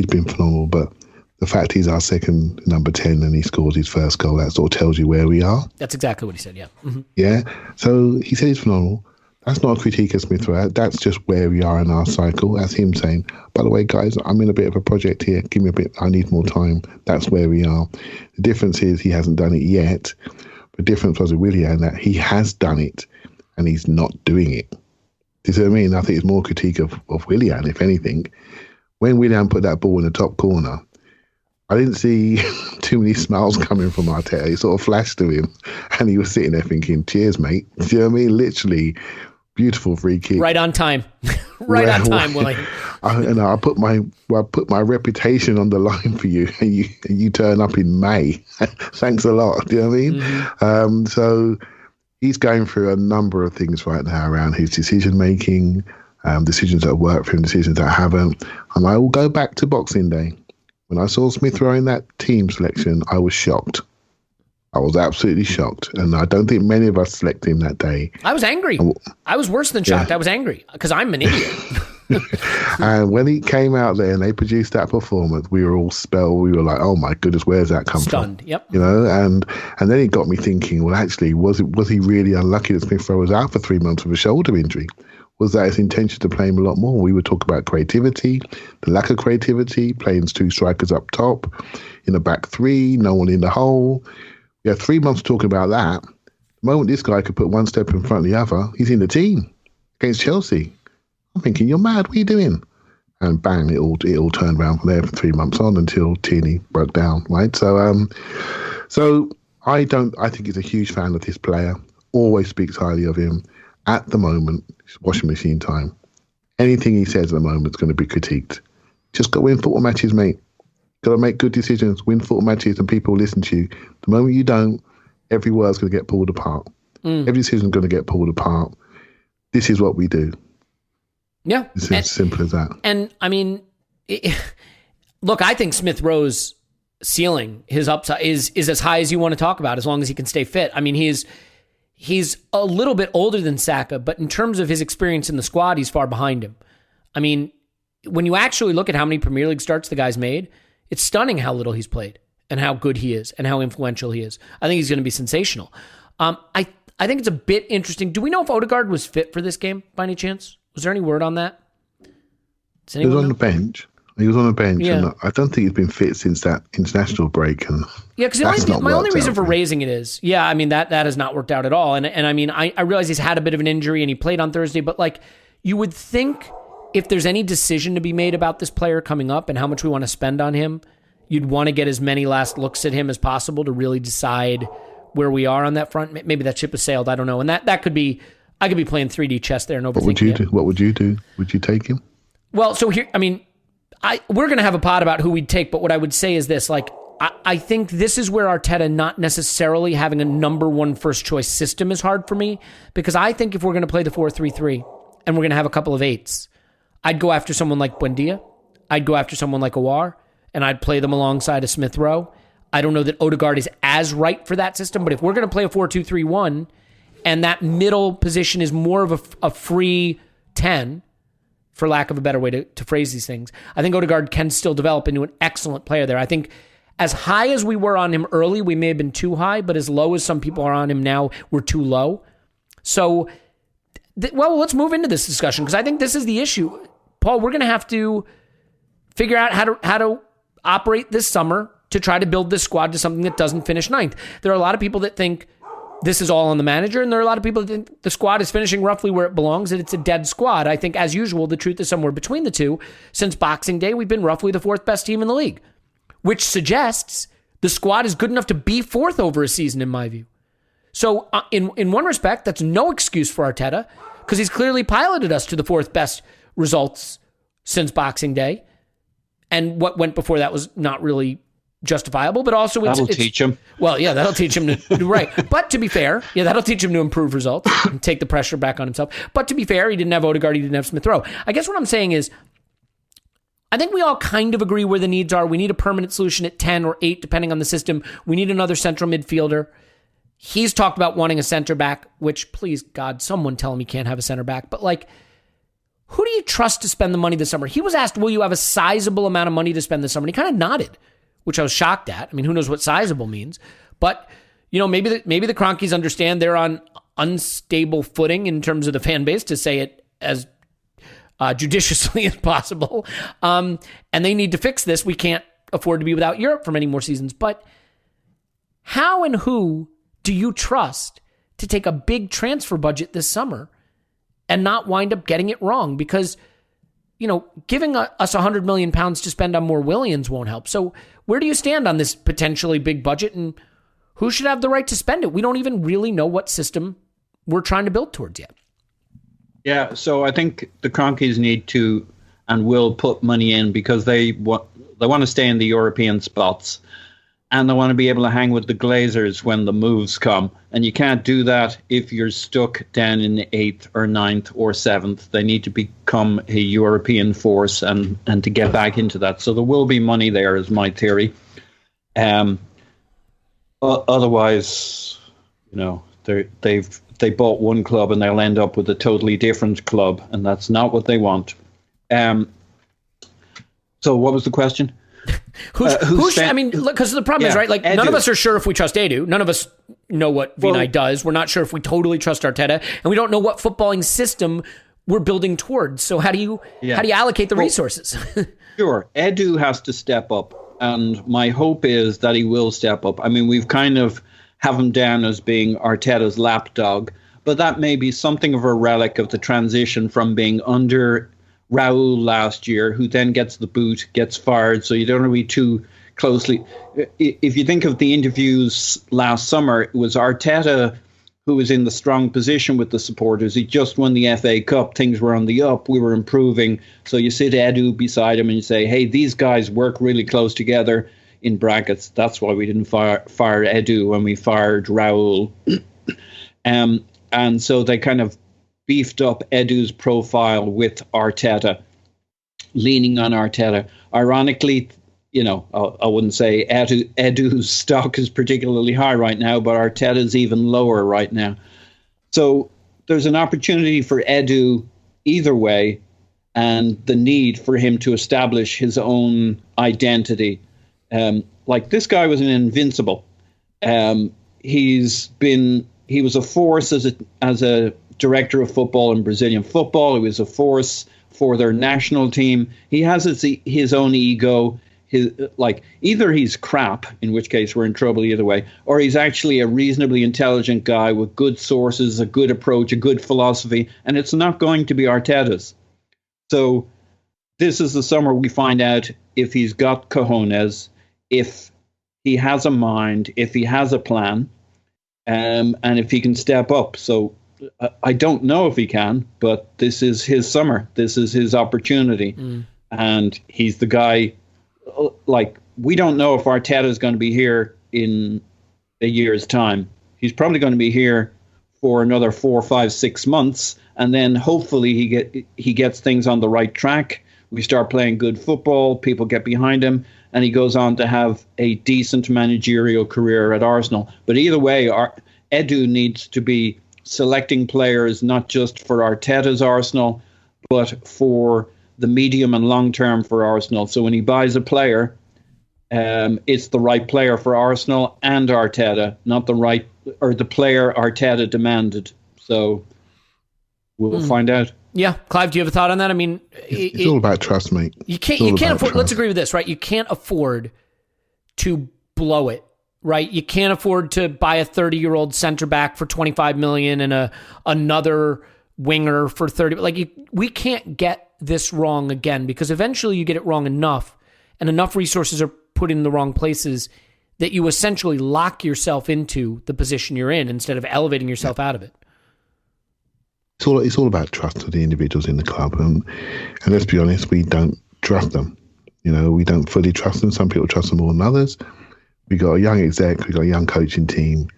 been phenomenal, but the fact he's our second number 10 and he scores his first goal, that sort of tells you where we are. That's exactly what he said, yeah. Mm-hmm. Yeah. So he said he's phenomenal. That's not a critique of Smith Rowe. That's just where we are in our cycle. That's him saying, by the way, guys, I'm in a bit of a project here. Give me a bit, I need more time. That's where we are. The difference is he hasn't done it yet. The difference was with Willian that he has done it and he's not doing it. Do you see what I mean? I think it's more critique of Willian, if anything. When Willian put that ball in the top corner, I didn't see too many smiles coming from Arteta. It sort of flashed to him and he was sitting there thinking, cheers, mate. Do you know what I mean? Literally, beautiful free kick. Right on time. right on time, Willie. I put my reputation on the line for you and you turn up in May. Thanks a lot. Do you know what I mean? Mm-hmm. So he's going through a number of things right now around his decision making, decisions that work for him, decisions that haven't. And I will go back to Boxing Day. When I saw Smith Rowe in that team selection, I was shocked. I was absolutely shocked. And I don't think many of us selected him that day. I was angry. I was worse than shocked. Yeah. I was angry because I'm an idiot. And when he came out there and they produced that performance, we were all spelled. We were like, oh my goodness, where's that come Stunned. from? Yep. You know, and then it got me thinking, well, actually, was he really unlucky that Smith Rowe was out for 3 months with a shoulder injury? Was that his intention to play him a lot more? We would talk about creativity, the lack of creativity, playing 2 strikers up top, in the back 3, no one in the hole. We had 3 months talking about that. The moment this guy could put one step in front of the other, he's in the team against Chelsea. I'm thinking, you're mad, what are you doing? And bang, it all turned around from there for 3 months on until Tierney broke down, right? So I think he's a huge fan of this player, always speaks highly of him. At the moment, it's washing machine time. Anything he says at the moment is going to be critiqued. Just got to win football matches, mate. Got to make good decisions, win football matches, and people will listen to you. The moment you don't, every word's going to get pulled apart. Every decision's going to get pulled apart. This is what we do. Yeah. It's as simple as that. And, I mean, look, I think Smith Rowe's ceiling, his upside, is as high as you want to talk about, as long as he can stay fit. I mean, He's a little bit older than Saka, but in terms of his experience in the squad, he's far behind him. I mean, when you actually look at how many Premier League starts the guy's made, it's stunning how little he's played and how good he is and how influential he is. I think he's going to be sensational. I think it's a bit interesting. Do we know if Odegaard was fit for this game by any chance? Was there any word on that? He was on the bench. He was on the bench, yeah. And I don't think he's been fit since that international break. And yeah, because my only reason for raising it is, I mean, that has not worked out at all. And I mean, I realize he's had a bit of an injury and he played on Thursday, but like, you would think if there's any decision to be made about this player coming up and how much we want to spend on him, you'd want to get as many last looks at him as possible to really decide where we are on that front. Maybe that ship has sailed. I don't know. And that could be, I could be playing 3D chess there and overthinking. What would you do? Would you take him? Well, so here, I mean, we're going to have a pod about who we'd take, but what I would say is this, like, I think this is where Arteta not necessarily having a number one first choice system is hard for me, because I think if we're going to play the 4-3-3 and we're going to have a couple of 8s, I'd go after someone like Buendia, I'd go after someone like Aouar, and I'd play them alongside a Smith Rowe. I don't know that Odegaard is as right for that system, but if we're going to play a 4-2-3-1 and that middle position is more of a free 10, for lack of a better way to phrase these things, I think Odegaard can still develop into an excellent player there. I think as high as we were on him early, we may have been too high, but as low as some people are on him now, we're too low. So, well, let's move into this discussion, because I think this is the issue. Paul, we're going to have to figure out how to operate this summer to try to build this squad to something that doesn't finish 9th. There are a lot of people that think this is all on the manager, and there are a lot of people that think the squad is finishing roughly where it belongs, and it's a dead squad. I think, as usual, the truth is somewhere between the two. Since Boxing Day, we've been roughly the 4th best team in the league, which suggests the squad is good enough to be 4th over a season, in my view. So, in one respect, that's no excuse for Arteta, because he's clearly piloted us to the 4th best results since Boxing Day, and what went before that was not really justifiable, but also that'll teach him. Well, yeah, that'll teach him to right. But to be fair, that'll teach him to improve results and take the pressure back on himself. But to be fair, he didn't have Odegaard, he didn't have Smith Rowe. I guess what I'm saying is, I think we all kind of agree where the needs are. We need a permanent solution at 10 or 8, depending on the system. We need another central midfielder. He's talked about wanting a center back, which, please, God, someone tell him he can't have a center back. But, like, who do you trust to spend the money this summer? He was asked, will you have a sizable amount of money to spend this summer? And he kind of nodded, which I was shocked at. I mean, who knows what sizable means? But, you know, maybe the Kroenkes understand they're on unstable footing in terms of the fan base, to say it as judiciously as possible. And they need to fix this. We can't afford to be without Europe for many more seasons. But how and who do you trust to take a big transfer budget this summer and not wind up getting it wrong? Because, you know, giving us £100 million to spend on more Williams won't help. So where do you stand on this potentially big budget, and who should have the right to spend it? We don't even really know what system we're trying to build towards yet. Yeah, so I think the Kroenkes need to and will put money in because they want to stay in the European spots. And they want to be able to hang with the Glazers when the moves come. And you can't do that if you're stuck down in the 8th or 9th or 7th. They need to become a European force and to get back into that. So there will be money there, is my theory. Otherwise, you know, they bought one club and they'll end up with a totally different club. And that's not what they want. So what was the question? I mean, because the problem is, right, like, Edu. None of us are sure if we trust Edu. None of us know what Vinay does. We're not sure if we totally trust Arteta, and we don't know what footballing system we're building towards. So how do you allocate the resources? Sure. Edu has to step up, and my hope is that he will step up. I mean, we've kind of have him down as being Arteta's lapdog, but that may be something of a relic of the transition from being under Raul last year, who then gets the boot, gets fired, so you don't want to be too closely. If you think of the interviews last summer, it was Arteta who was in the strong position with the supporters. He just won the FA Cup. Things were on the up. We were improving. So you sit Edu beside him and you say, hey, these guys work really close together, in brackets. That's why we didn't fire Edu when we fired Raul. And so they kind of beefed up Edu's profile with Arteta, leaning on Arteta. Ironically, you know, I wouldn't say Edu's stock is particularly high right now, but Arteta's even lower right now. So there's an opportunity for Edu either way, and the need for him to establish his own identity. Like, this guy was an invincible. He was a force as a director of football in Brazilian football. He was a force for their national team. He has his own ego. Either he's crap, in which case we're in trouble either way, or he's actually a reasonably intelligent guy with good sources, a good approach, a good philosophy, and it's not going to be Arteta's. So this is the summer we find out if he's got cojones, if he has a mind, if he has a plan, and if he can step up. So I don't know if he can, but this is his summer. This is his opportunity. And he's the guy. Like, we don't know if Arteta is going to be here in a year's time. He's probably going to be here for another 4, 5, 6 months. And then hopefully he gets things on the right track. We start playing good football. People get behind him. And he goes on to have a decent managerial career at Arsenal. But either way, Edu needs to be selecting players not just for Arteta's Arsenal, but for the medium and long term for Arsenal. So when he buys a player, it's the right player for Arsenal and Arteta, not the player Arteta demanded. So we'll find out. Yeah, Clive, do you have a thought on that? I mean, it's all about trust, mate. You can't afford. Trust. Let's agree with this, right? You can't afford to blow it. Right, you can't afford to buy a 30-year-old center back for $25 million and another winger for 30. Like, we can't get this wrong again, because eventually you get it wrong enough, and enough resources are put in the wrong places that you essentially lock yourself into the position you're in instead of elevating yourself out of it. It's all about trust of the individuals in the club, and let's be honest, we don't trust them. You know, we don't fully trust them. Some people trust them more than others. We got a young exec, we got a young coaching team,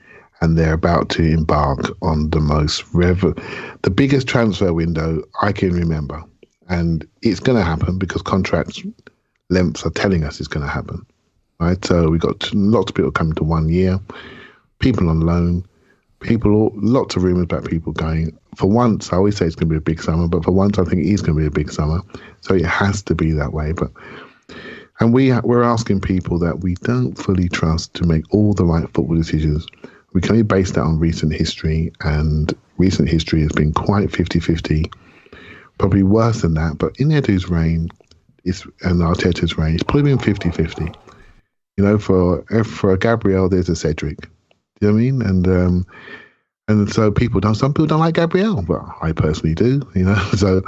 and they're about to embark on the biggest transfer window I can remember. And it's going to happen because contract lengths are telling us it's going to happen, right? So we got lots of people coming to 1 year. people on loan, lots of rumours about people going. For once, I always say it's going to be a big summer, but for once I think it is going to be a big summer. So it has to be that way. And we're asking people that we don't fully trust to make all the right football decisions. We can only base that on recent history, and recent history has been quite 50-50, probably worse than that. But in Edu's reign and Arteta's reign, it's probably been 50-50. For a Gabriel, there's a Cedric. Do you know what I mean? And so some people don't like Gabriel, but I personally do. So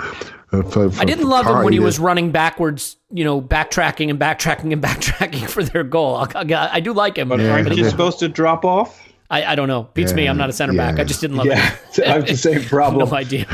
I didn't love him when he was running backwards, backtracking for their goal. I do like him. But aren't you supposed to drop off? I don't know. Beats me. I'm not a center back. I just didn't love it. I have the same problem. No idea.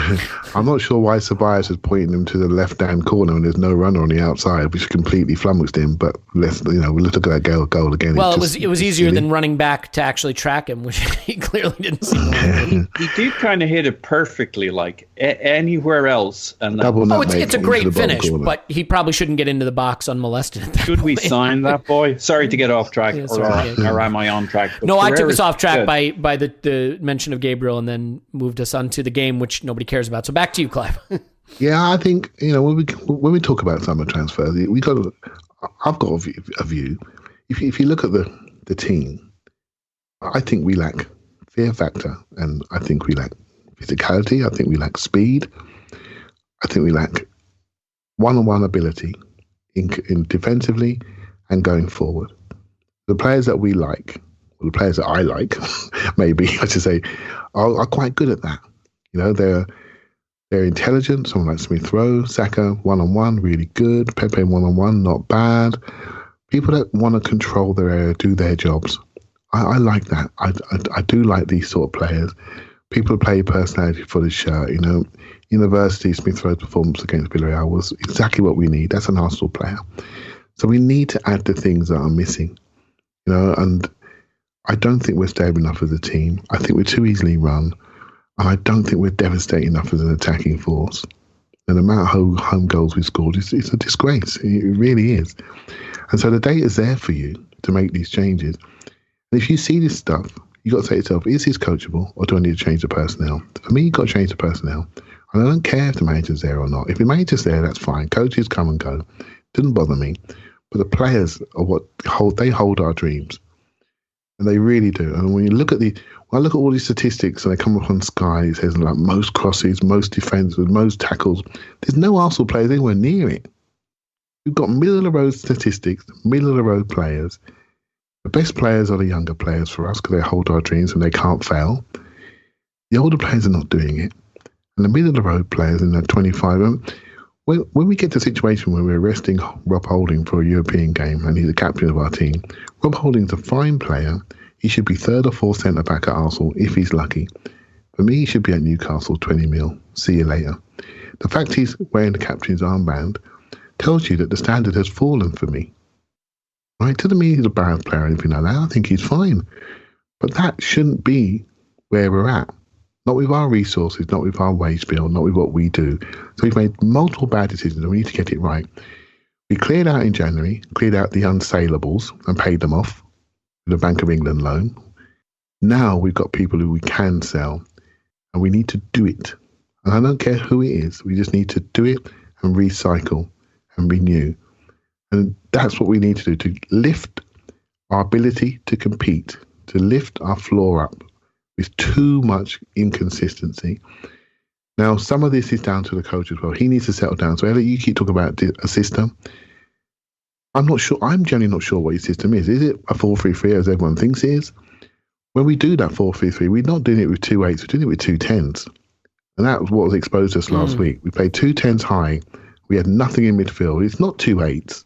I'm not sure why Ceballos is pointing him to the left-hand corner and there's no runner on the outside, which completely flummoxed him. But let's look at that goal again. Well, it was easier than running back to actually track him, which he clearly didn't see. He did kind of hit it perfectly, like anywhere else. And it's a great finish, but he probably shouldn't get into the box unmolested. Should we sign that boy? Sorry to get off track, or am I on track? But no, I took us off track by the mention of Gabriel and then moved us on to the game, which nobody cares about. So back to you, Clive. Yeah, I think when we talk about summer transfers, I've got a view. If you look at the team, I think we lack fear factor, and I think we lack physicality. I think we lack speed. I think we lack one-on-one ability in defensively and going forward. The players that we like, or the players that I like, maybe I should say, are quite good at that. They're intelligent. Someone like Smith Rowe, Saka, one-on-one, really good. Pepe, one-on-one, not bad. People that want to control their area, do their jobs. I like that. I do like these sort of players. People play personality for the shirt. University, Smith Rowe's performance against Villarreal was exactly what we need. That's an Arsenal player. So we need to add the things that are missing. And I don't think we're stable enough as a team. I think we're too easily run. And I don't think we're devastating enough as an attacking force. And the amount of home goals we scored is a disgrace. It really is. And so the data's there for you to make these changes. And if you see this stuff, you've got to say to yourself, is this coachable or do I need to change the personnel? For me, you've got to change the personnel. And I don't care if the manager's there or not. If the manager's there, that's fine. Coaches come and go. Didn't bother me. But the players are what hold our dreams. And they really do. And when you look at all these statistics and they come up on Sky, it says like most crosses, most defence, most tackles. There's no Arsenal players anywhere near it. We've got middle of the road statistics, middle of the road players. The best players are the younger players for us because they hold our dreams and they can't fail. The older players are not doing it. And the middle of the road players in that 25. When we get to a situation where we're arresting Rob Holding for a European game and he's the captain of our team, Rob Holding's a fine player. He should be third or fourth centre back at Arsenal if he's lucky. For me, he should be at Newcastle, 20 mil. See you later. The fact he's wearing the captain's armband tells you that the standard has fallen for me. Right? Doesn't mean he's a bad player or anything like that. I think he's fine. But that shouldn't be where we're at. Not with our resources, not with our wage bill, not with what we do. So we've made multiple bad decisions and we need to get it right. We cleared out in January, cleared out the unsaleables and paid them off with a Bank of England loan. Now we've got people who we can sell and we need to do it. And I don't care who it is. We just need to do it and recycle and renew. And that's what we need to do to lift our ability to compete, to lift our floor up. With too much inconsistency. Now, some of this is down to the coach as well. He needs to settle down. So, Elliot, you keep talking about a system. I'm not sure. I'm generally not sure what his system is. Is it a 4-3-3 as everyone thinks it is? When we do that 4-3-3, we're not doing it with 2 8s. We're doing it with 2 10s. And that was what was exposed to us last week. We played 2 10s high. We had nothing in midfield. It's not 2 8s.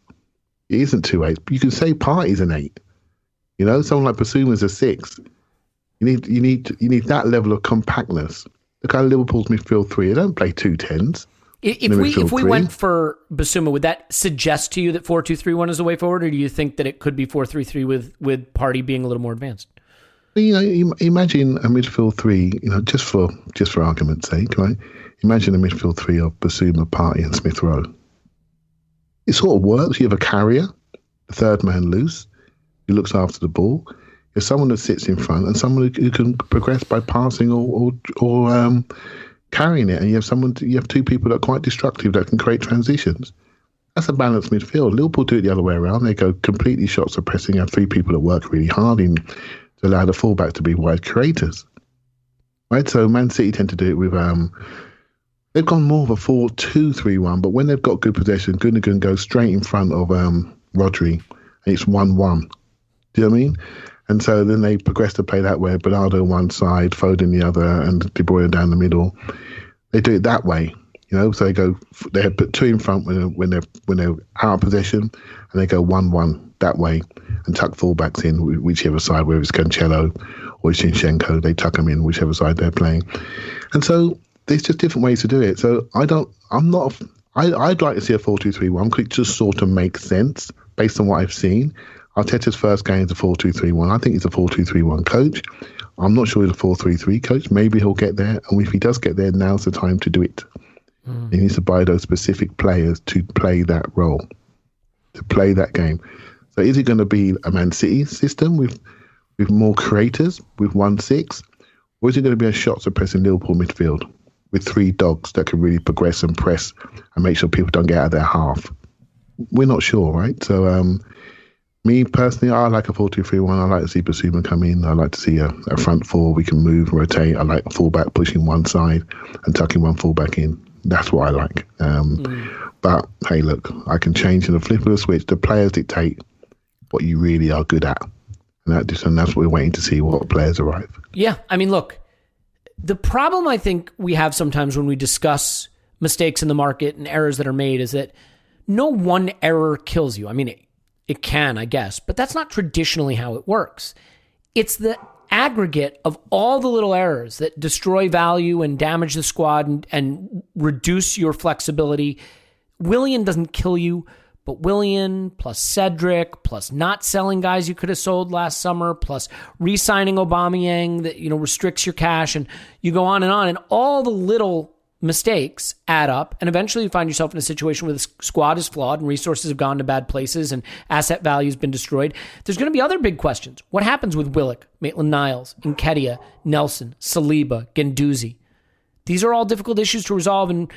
It isn't 2 8s. But you can say Partey's an 8. Someone like Basuma's a 6. You need that level of compactness. Look at Liverpool's midfield 3. They don't play 2 10s. If we went for Basuma, would that suggest to you that 4-2-3-1 is the way forward, or do you think that it could be 4-3-3 with Partey being a little more advanced? Imagine a midfield 3. Just for argument's sake, right? Imagine a midfield 3 of Basuma, Partey, and Smith Rowe. It sort of works. You have a carrier, the third man loose, who looks after the ball. It's someone that sits in front and someone who can progress by passing or carrying it. And you have two people that are quite destructive that can create transitions. That's a balanced midfield. Liverpool do it the other way around. They go completely shot suppressing, have three people that work really hard to allow the fullback to be wide creators. Right? So Man City tend to do it with they've gone more of a 4-2-3-1, but when they've got good possession, Gundogan goes straight in front of Rodri, and it's 1-1. Do you know what I mean? And so then they progress to play that way. Bernardo one side, Foden the other, and De Bruyne down the middle. They do it that way, So they put two in front when they're out of possession, and they go 1-1 that way, and tuck fullbacks in whichever side, whether it's Cancelo or Zinchenko, they tuck them in whichever side they're playing. And so there's just different ways to do it. So I'd like to see a 4-2-3-1 because it just sort of makes sense based on what I've seen. Arteta's first game is a 4-2-3-1. I think he's a 4-2-3-1 coach. I'm not sure he's a 4-3-3 coach. Maybe he'll get there. And if he does get there, now's the time to do it. He needs to buy those specific players to play that role, to play that game. So is it going to be a Man City system with more creators, with 1-6? Or is it going to be a shot suppressing Liverpool midfield with three dogs that can really progress and press and make sure people don't get out of their half? We're not sure, right? So me personally, I like a 4-2-3-1. I like to see Basuma come in. I like to see a front four. We can move, rotate. I like a fullback pushing one side and tucking one fullback in. That's what I like. But hey, look, I can change in the flip of the switch. The players dictate what you really are good at. And that's what we're waiting to see, what players arrive. Yeah, I mean, look, the problem I think we have sometimes when we discuss mistakes in the market and errors that are made is that no one error kills you. I mean, it can, I guess, but that's not traditionally how it works. It's the aggregate of all the little errors that destroy value and damage the squad and reduce your flexibility. Willian doesn't kill you, but Willian plus Cedric plus not selling guys you could have sold last summer plus re-signing Aubameyang that restricts your cash, and you go on, and all the little mistakes add up, and eventually you find yourself in a situation where the squad is flawed and resources have gone to bad places and asset value has been destroyed. There's going to be other big questions. What happens with Willock, Maitland-Niles, Nketiah, Nelson, Saliba, Guendouzi? These are all difficult issues to resolve, and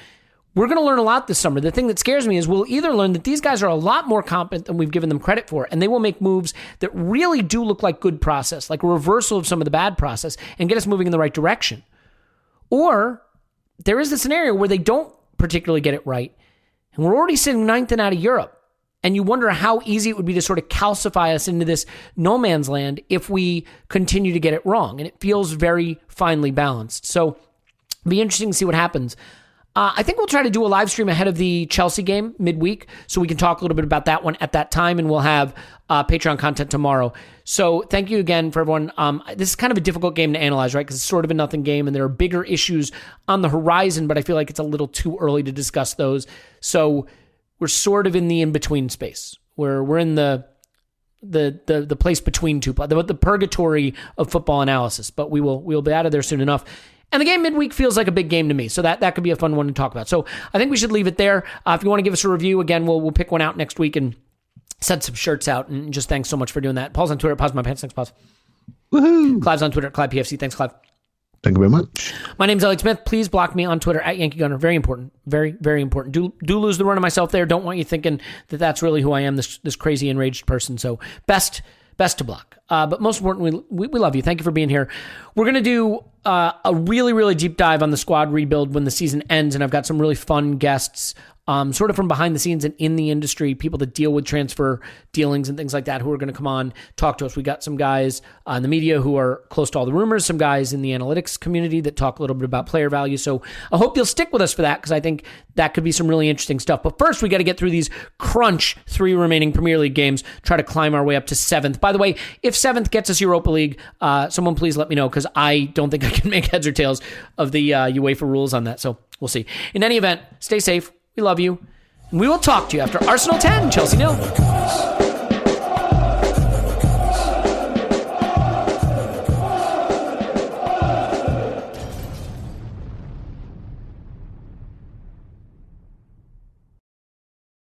we're going to learn a lot this summer. The thing that scares me is we'll either learn that these guys are a lot more competent than we've given them credit for, and they will make moves that really do look like good process, like a reversal of some of the bad process, and get us moving in the right direction. Or there is the scenario where they don't particularly get it right, and we're already sitting ninth and out of Europe, and you wonder how easy it would be to sort of calcify us into this no man's land if we continue to get it wrong, and it feels very finely balanced. So it'll be interesting to see what happens. I think we'll try to do a live stream ahead of the Chelsea game midweek so we can talk a little bit about that one at that time, and we'll have Patreon content tomorrow. So thank you again for everyone. This is kind of a difficult game to analyze, right? Because it's sort of a nothing game, and there are bigger issues on the horizon, but I feel like it's a little too early to discuss those. So we're sort of in the in-between space, where we're in the place between two, the purgatory of football analysis, but we'll be out of there soon enough. And the game midweek feels like a big game to me, so that could be a fun one to talk about. So I think we should leave it there. If you want to give us a review, again, we'll pick one out next week and send some shirts out. And just thanks so much for doing that. Paul's on Twitter, Pause My Pants. Thanks, Pause. Woohoo! Clive's on Twitter, Clive PFC. Thanks, Clive. Thank you very much. My name's Elliot Smith. Please block me on Twitter at Yankee Gunner. Very important. Very, very important. Do lose the run of myself there. Don't want you thinking that that's really who I am, this crazy enraged person. So best to block. But most importantly, we love you. Thank you for being here. We're going to do a really, really deep dive on the squad rebuild when the season ends, and I've got some really fun guests sort of from behind the scenes and in the industry, people that deal with transfer dealings and things like that, who are going to come on, talk to us. We got some guys in the media who are close to all the rumors, some guys in the analytics community that talk a little bit about player value. So I hope you'll stick with us for that, because I think that could be some really interesting stuff. But first, we got to get through these crunch 3 remaining Premier League games, try to climb our way up to 7th. By the way, if 7th gets us Europa League, someone please let me know, because I don't think I can make heads or tails of the UEFA rules on that. So we'll see. In any event, stay safe. We love you. And we will talk to you after Arsenal 10, Chelsea 0.